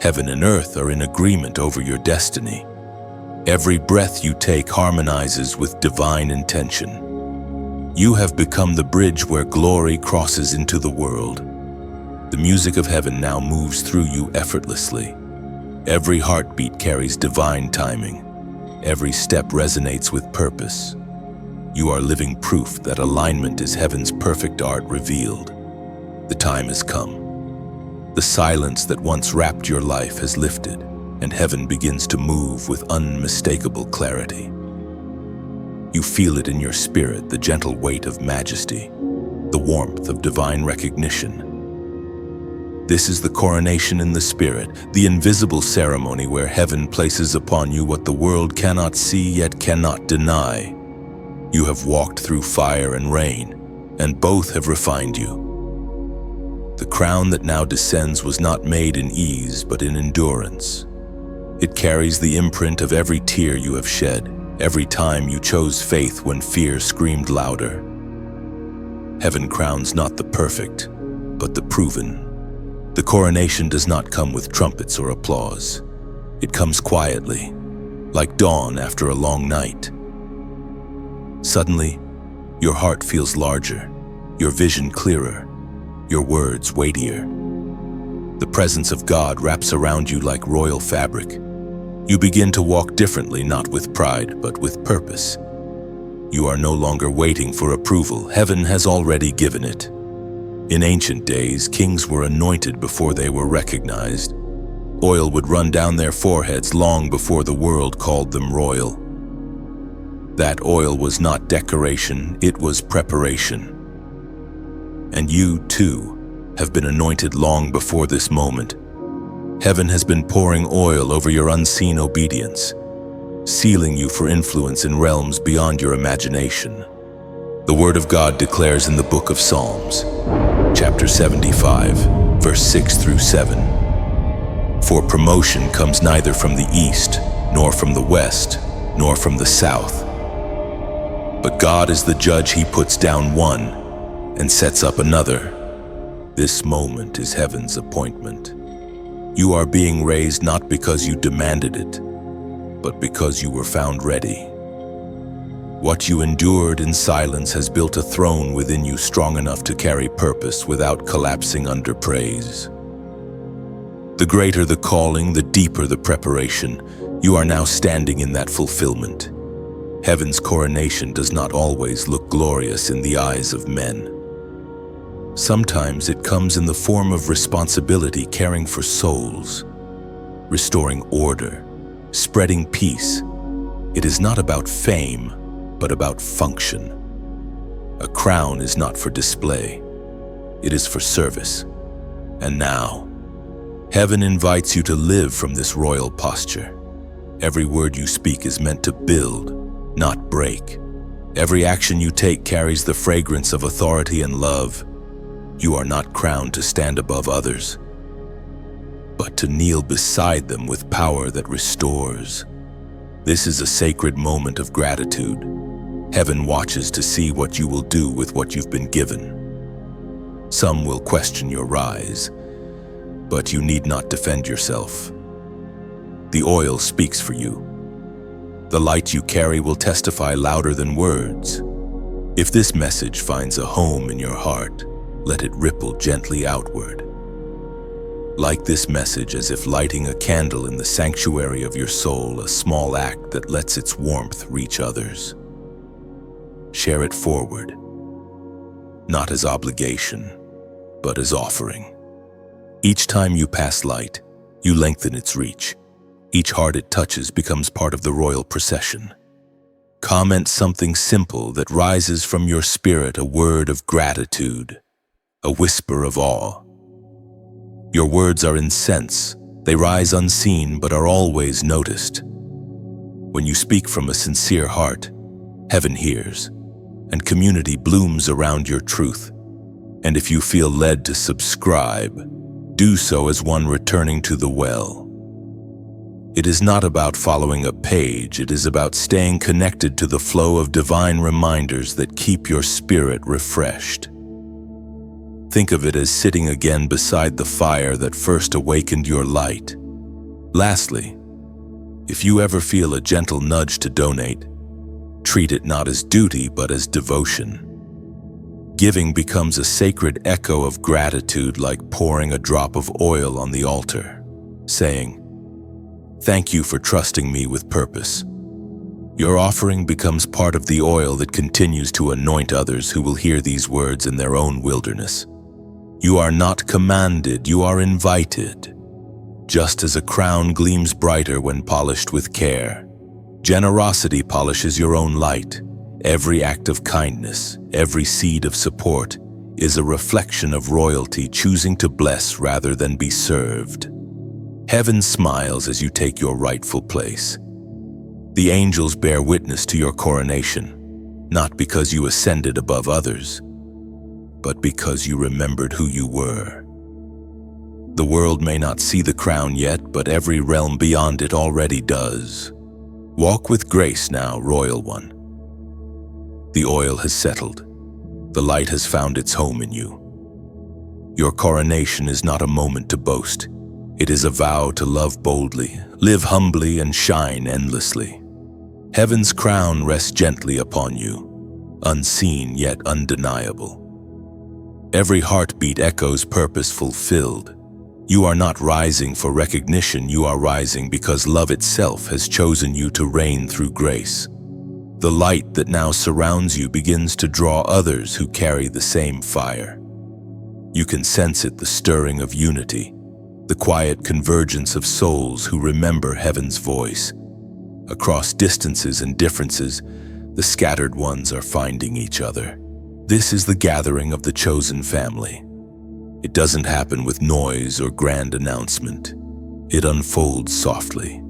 Heaven and earth are in agreement over your destiny. Every breath you take harmonizes with divine intention. You have become the bridge where glory crosses into the world. The music of heaven now moves through you effortlessly. Every heartbeat carries divine timing. Every step resonates with purpose. You are living proof that alignment is heaven's perfect art revealed. The time has come. The silence that once wrapped your life has lifted, and heaven begins to move with unmistakable clarity. You feel it in your spirit, the gentle weight of majesty, the warmth of divine recognition. This is the coronation in the spirit, the invisible ceremony where heaven places upon you what the world cannot see yet cannot deny. You have walked through fire and rain, and both have refined you. The crown that now descends was not made in ease, but in endurance. It carries the imprint of every tear you have shed, every time you chose faith when fear screamed louder. Heaven crowns not the perfect, but the proven. The coronation does not come with trumpets or applause. It comes quietly, like dawn after a long night. Suddenly, your heart feels larger, your vision clearer, your words weightier. The presence of God wraps around you like royal fabric. You begin to walk differently, not with pride, but with purpose. You are no longer waiting for approval. Heaven has already given it. In ancient days, kings were anointed before they were recognized. Oil would run down their foreheads long before the world called them royal. That oil was not decoration, it was preparation. And you, too, have been anointed long before this moment. Heaven has been pouring oil over your unseen obedience, sealing you for influence in realms beyond your imagination. The Word of God declares in the book of Psalms, chapter 75, verse 6 through 7, "For promotion comes neither from the east, nor from the west, nor from the south. But God is the judge, he puts down one and sets up another. This moment is heaven's appointment. You are being raised not because you demanded it, but because you were found ready. What you endured in silence has built a throne within you strong enough to carry purpose without collapsing under praise. The greater the calling, the deeper the preparation. You are now standing in that fulfillment. Heaven's coronation does not always look glorious in the eyes of men. Sometimes it comes in the form of responsibility, caring for souls, restoring order, spreading peace. It is not about fame, but about function. A crown is not for display, it is for service. And now, heaven invites you to live from this royal posture. Every word you speak is meant to build, not break. Every action you take carries the fragrance of authority and love. You are not crowned to stand above others, but to kneel beside them with power that restores. This is a sacred moment of gratitude. Heaven watches to see what you will do with what you've been given. Some will question your rise, but you need not defend yourself. The oil speaks for you. The light you carry will testify louder than words. If this message finds a home in your heart, let it ripple gently outward. Like this message as if lighting a candle in the sanctuary of your soul, a small act that lets its warmth reach others. Share it forward, not as obligation, but as offering. Each time you pass light, you lengthen its reach. Each heart it touches becomes part of the royal procession. Comment something simple that rises from your spirit, a word of gratitude, a whisper of awe. Your words are incense. They rise unseen but are always noticed. When you speak from a sincere heart, heaven hears, and community blooms around your truth. And if you feel led to subscribe, do so as one returning to the well. It is not about following a page, it is about staying connected to the flow of divine reminders that keep your spirit refreshed. Think of it as sitting again beside the fire that first awakened your light. Lastly, if you ever feel a gentle nudge to donate, treat it not as duty but as devotion. Giving becomes a sacred echo of gratitude, like pouring a drop of oil on the altar, saying, "Thank you for trusting me with purpose." Your offering becomes part of the oil that continues to anoint others who will hear these words in their own wilderness. You are not commanded, you are invited. Just as a crown gleams brighter when polished with care, generosity polishes your own light. Every act of kindness, every seed of support, is a reflection of royalty choosing to bless rather than be served. Heaven smiles as you take your rightful place. The angels bear witness to your coronation, not because you ascended above others, but because you remembered who you were. The world may not see the crown yet, but every realm beyond it already does. Walk with grace now, Royal One. The oil has settled. The light has found its home in you. Your coronation is not a moment to boast. It is a vow to love boldly, live humbly, and shine endlessly. Heaven's crown rests gently upon you, unseen yet undeniable. Every heartbeat echoes purpose fulfilled. You are not rising for recognition, you are rising because love itself has chosen you to reign through grace. The light that now surrounds you begins to draw others who carry the same fire. You can sense it, the stirring of unity, the quiet convergence of souls who remember heaven's voice. Across distances and differences, the scattered ones are finding each other. This is the gathering of the chosen family. It doesn't happen with noise or grand announcement. It unfolds softly,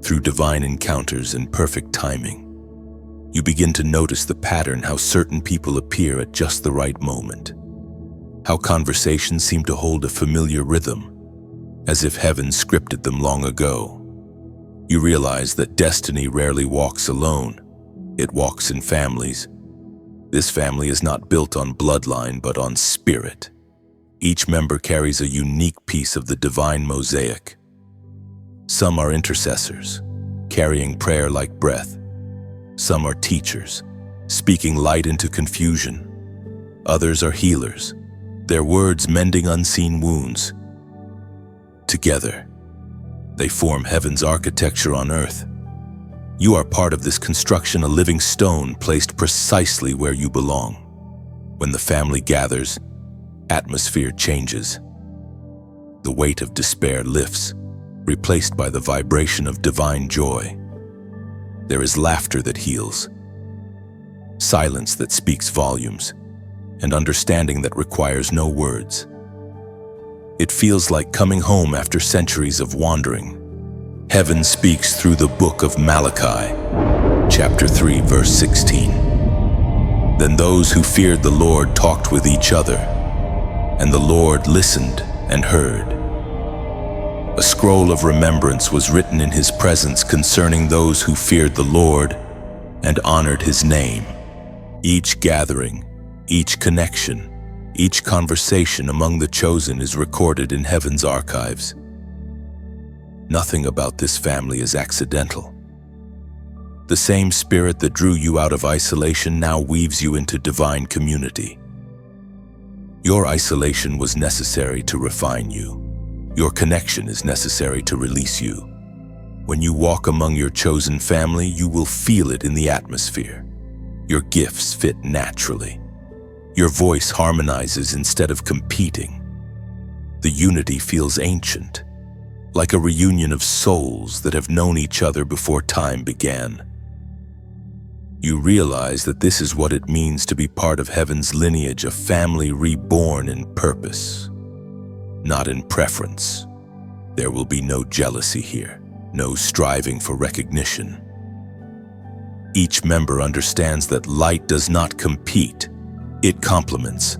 through divine encounters and perfect timing. You begin to notice the pattern, how certain people appear at just the right moment, how conversations seem to hold a familiar rhythm, as if heaven scripted them long ago. You realize that destiny rarely walks alone. It walks in families. This family is not built on bloodline, but on spirit. Each member carries a unique piece of the divine mosaic. Some are intercessors, carrying prayer like breath. Some are teachers, speaking light into confusion. Others are healers, their words mending unseen wounds. Together, they form heaven's architecture on earth. You are part of this construction, a living stone placed precisely where you belong. When the family gathers, atmosphere changes. The weight of despair lifts, replaced by the vibration of divine joy. There is laughter that heals, silence that speaks volumes, and understanding that requires no words. It feels like coming home after centuries of wandering. Heaven speaks through the book of Malachi, chapter 3, verse 16. Then those who feared the Lord talked with each other, and the Lord listened and heard. A scroll of remembrance was written in his presence concerning those who feared the Lord and honored his name. Each gathering, each connection, each conversation among the chosen is recorded in heaven's archives. Nothing about this family is accidental. The same spirit that drew you out of isolation now weaves you into divine community. Your isolation was necessary to refine you. Your connection is necessary to release you. When you walk among your chosen family, you will feel it in the atmosphere. Your gifts fit naturally. Your voice harmonizes instead of competing. The unity feels ancient, like a reunion of souls that have known each other before time began. You realize that this is what it means to be part of heaven's lineage, a family reborn in purpose, not in preference. There will be no jealousy here, no striving for recognition. Each member understands that light does not compete, it complements.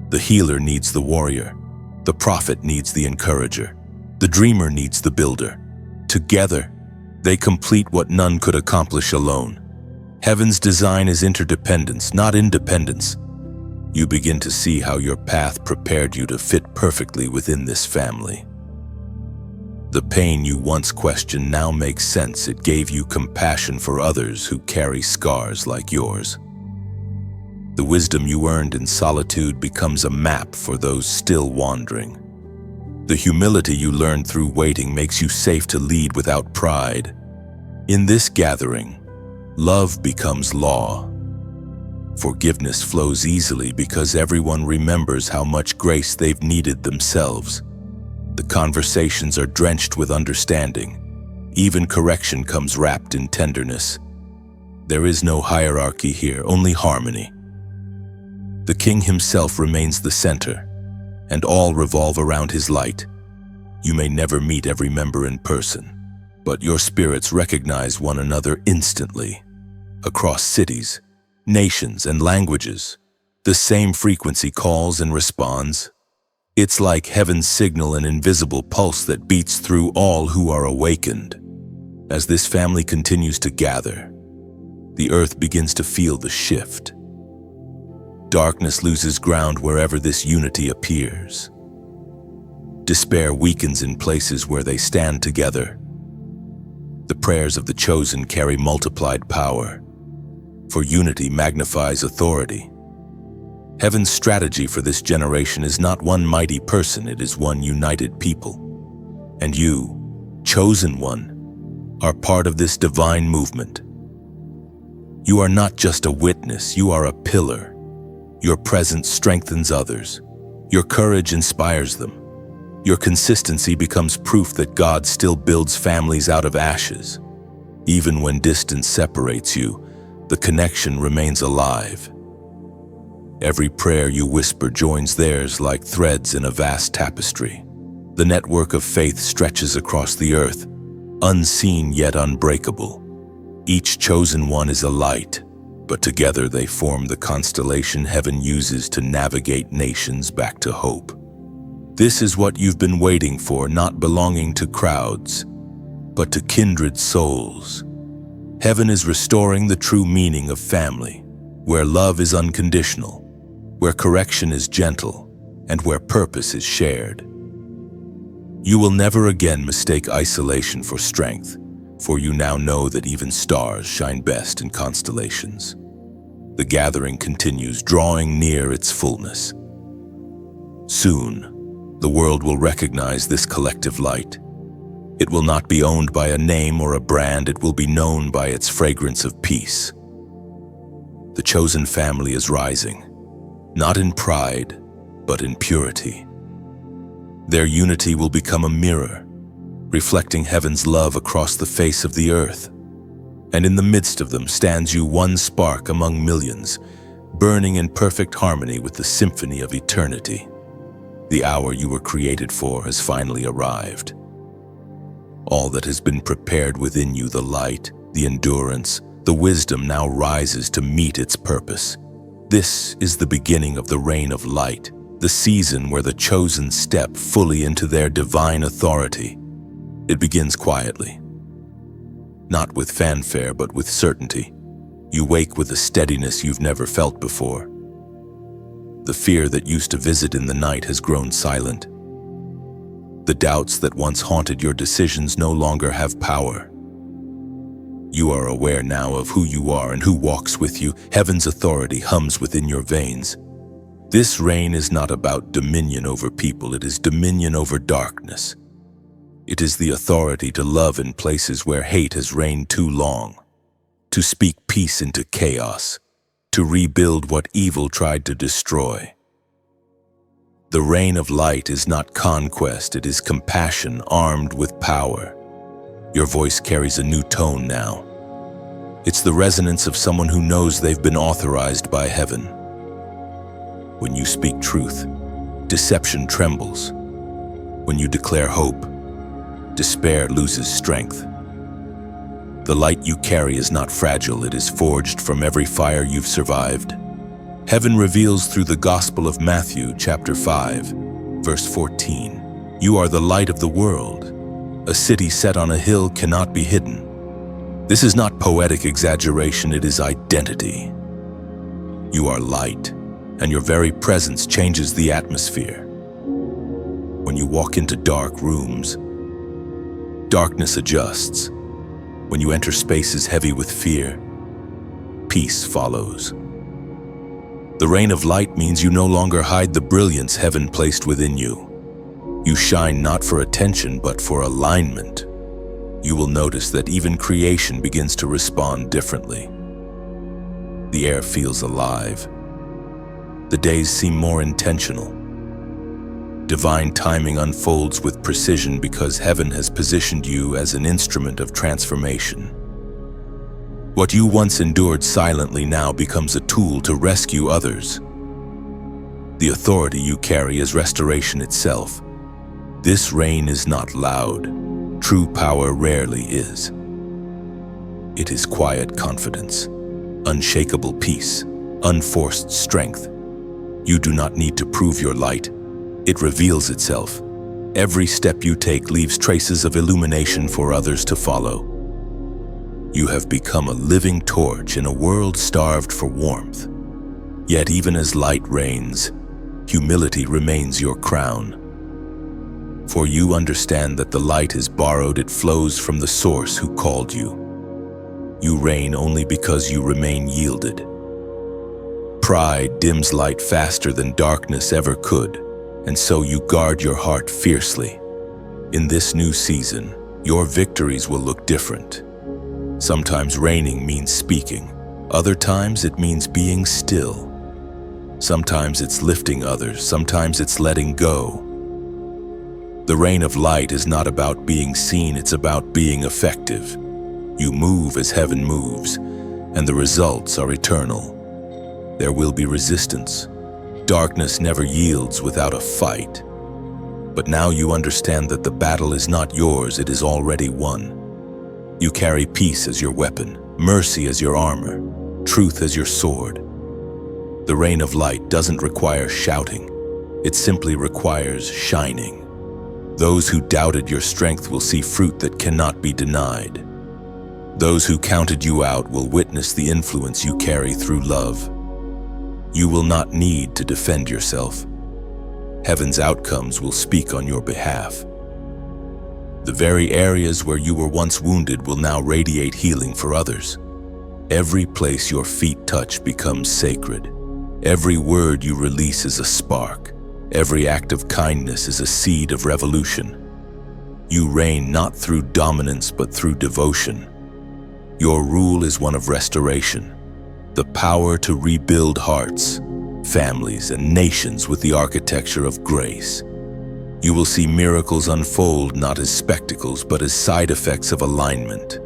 The healer needs the warrior, the prophet needs the encourager, the dreamer needs the builder. Together, they complete what none could accomplish alone. Heaven's design is interdependence, not independence. You begin to see how your path prepared you to fit perfectly within this family. The pain you once questioned now makes sense. It gave you compassion for others who carry scars like yours. The wisdom you earned in solitude becomes a map for those still wandering. The humility you learned through waiting makes you safe to lead without pride. In this gathering, love becomes law. Forgiveness flows easily because everyone remembers how much grace they've needed themselves. The conversations are drenched with understanding. Even correction comes wrapped in tenderness. There is no hierarchy here, only harmony. The king himself remains the center, and all revolve around his light. You may never meet every member in person, but your spirits recognize one another instantly. Across cities, nations, and languages, the same frequency calls and responds. It's like heaven's signal, an invisible pulse that beats through all who are awakened. As this family continues to gather, the earth begins to feel the shift. Darkness loses ground wherever this unity appears. Despair weakens in places where they stand together. The prayers of the chosen carry multiplied power, for unity magnifies authority. Heaven's strategy for this generation is not one mighty person, it is one united people. And you, chosen one, are part of this divine movement. You are not just a witness, you are a pillar. Your presence strengthens others. Your courage inspires them. Your consistency becomes proof that God still builds families out of ashes. Even when distance separates you, the connection remains alive. Every prayer you whisper joins theirs like threads in a vast tapestry. The network of faith stretches across the earth, unseen yet unbreakable. Each chosen one is a light, but together they form the constellation heaven uses to navigate nations back to hope. This is what you've been waiting for, not belonging to crowds, but to kindred souls. Heaven is restoring the true meaning of family, where love is unconditional, where correction is gentle, and where purpose is shared. You will never again mistake isolation for strength, for you now know that even stars shine best in constellations. The gathering continues, drawing near its fullness. Soon, the world will recognize this collective light. It will not be owned by a name or a brand, it will be known by its fragrance of peace. The chosen family is rising, not in pride, but in purity. Their unity will become a mirror, reflecting heaven's love across the face of the earth. And in the midst of them stands you, one spark among millions, burning in perfect harmony with the symphony of eternity. The hour you were created for has finally arrived. All that has been prepared within you, the light, the endurance, the wisdom, now rises to meet its purpose. This is the beginning of the reign of light, the season where the chosen step fully into their divine authority. It begins quietly, not with fanfare, but with certainty. You wake with a steadiness you've never felt before. The fear that used to visit in the night has grown silent. The doubts that once haunted your decisions no longer have power. You are aware now of who you are and who walks with you. Heaven's authority hums within your veins. This reign is not about dominion over people, it is dominion over darkness. It is the authority to love in places where hate has reigned too long, to speak peace into chaos, to rebuild what evil tried to destroy. The reign of light is not conquest, it is compassion armed with power. Your voice carries a new tone now. It's the resonance of someone who knows they've been authorized by heaven. When you speak truth, deception trembles. When you declare hope, despair loses strength. The light you carry is not fragile, it is forged from every fire you've survived. Heaven reveals through the Gospel of Matthew, chapter 5, verse 14, "You are the light of the world. A city set on a hill cannot be hidden." This is not poetic exaggeration, it is identity. You are light, and your very presence changes the atmosphere. When you walk into dark rooms, darkness adjusts. When you enter spaces heavy with fear, peace follows. The reign of light means you no longer hide the brilliance heaven placed within you. You shine not for attention, but for alignment. You will notice that even creation begins to respond differently. The air feels alive. The days seem more intentional. Divine timing unfolds with precision because heaven has positioned you as an instrument of transformation. What you once endured silently now becomes a tool to rescue others. The authority you carry is restoration itself. This reign is not loud. True power rarely is. It is quiet confidence, unshakable peace, unforced strength. You do not need to prove your light. It reveals itself. Every step you take leaves traces of illumination for others to follow. You have become a living torch in a world starved for warmth. Yet even as light reigns, humility remains your crown. For you understand that the light is borrowed, it flows from the source who called you. You reign only because you remain yielded. Pride dims light faster than darkness ever could, and so you guard your heart fiercely. In this new season, your victories will look different. Sometimes reigning means speaking. Other times it means being still. Sometimes it's lifting others. Sometimes it's letting go. The reign of light is not about being seen, it's about being effective. You move as heaven moves, and the results are eternal. There will be resistance. Darkness never yields without a fight. But now you understand that the battle is not yours, it is already won. You carry peace as your weapon, mercy as your armor, truth as your sword. The reign of light doesn't require shouting, it simply requires shining. Those who doubted your strength will see fruit that cannot be denied. Those who counted you out will witness the influence you carry through love. You will not need to defend yourself. Heaven's outcomes will speak on your behalf. The very areas where you were once wounded will now radiate healing for others. Every place your feet touch becomes sacred. Every word you release is a spark. Every act of kindness is a seed of revolution. You reign not through dominance but through devotion. Your rule is one of restoration, the power to rebuild hearts, families, and nations with the architecture of grace. You will see miracles unfold not as spectacles but as side effects of alignment.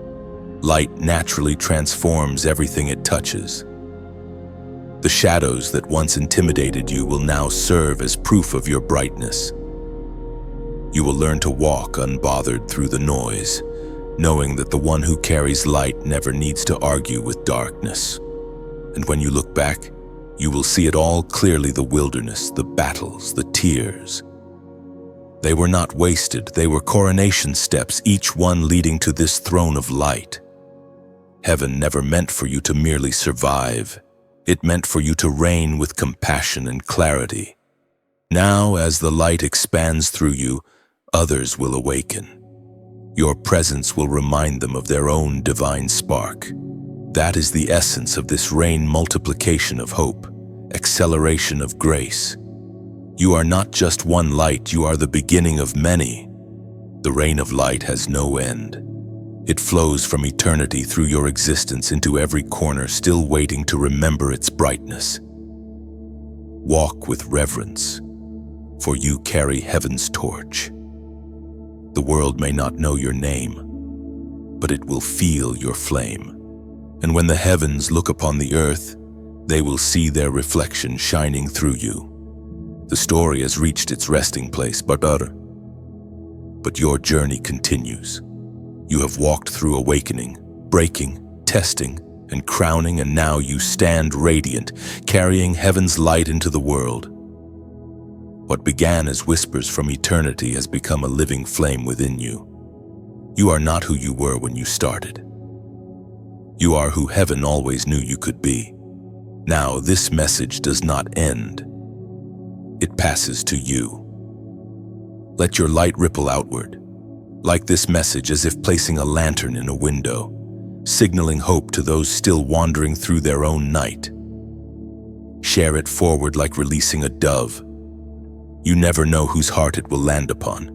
Light naturally transforms everything it touches. The shadows that once intimidated you will now serve as proof of your brightness. You will learn to walk unbothered through the noise, knowing that the one who carries light never needs to argue with darkness. And when you look back, you will see it all clearly: the wilderness, the battles, the tears. They were not wasted, they were coronation steps, each one leading to this throne of light. Heaven never meant for you to merely survive. It meant for you to reign with compassion and clarity. Now, as the light expands through you, others will awaken. Your presence will remind them of their own divine spark. That is the essence of this rain multiplication of hope, acceleration of grace. You are not just one light, you are the beginning of many. The rain of light has no end. It flows from eternity through your existence into every corner, still waiting to remember its brightness. Walk with reverence, for you carry heaven's torch. The world may not know your name, but it will feel your flame. And when the heavens look upon the earth, they will see their reflection shining through you. The story has reached its resting place, but your journey continues. You have walked through awakening, breaking, testing, and crowning, and now you stand radiant, carrying heaven's light into the world. What began as whispers from eternity has become a living flame within you. You are not who you were when you started. You are who heaven always knew you could be. Now, this message does not end. It passes to you. Let your light ripple outward, like this message, as if placing a lantern in a window, signaling hope to those still wandering through their own night. Share it forward like releasing a dove. You never know whose heart it will land upon,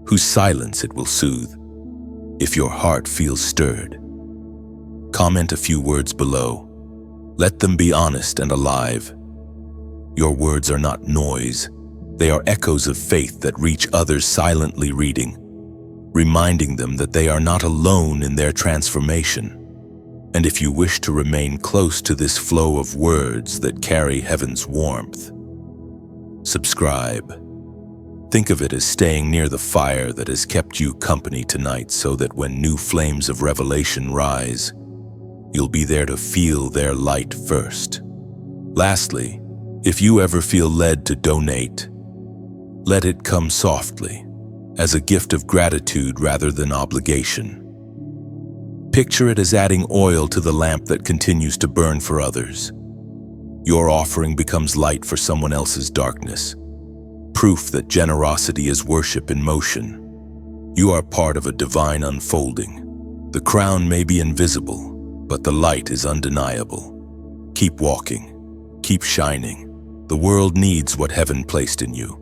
whose silence it will soothe. If your heart feels stirred, comment a few words below. Let them be honest and alive. Your words are not noise. They are echoes of faith that reach others silently reading, reminding them that they are not alone in their transformation. And if you wish to remain close to this flow of words that carry heaven's warmth, subscribe. Think of it as staying near the fire that has kept you company tonight, so that when new flames of revelation rise, you'll be there to feel their light first. Lastly, if you ever feel led to donate, let it come softly, as a gift of gratitude rather than obligation. Picture it as adding oil to the lamp that continues to burn for others. Your offering becomes light for someone else's darkness, proof that generosity is worship in motion. You are part of a divine unfolding. The crown may be invisible, but the light is undeniable. Keep walking, keep shining. The world needs what heaven placed in you.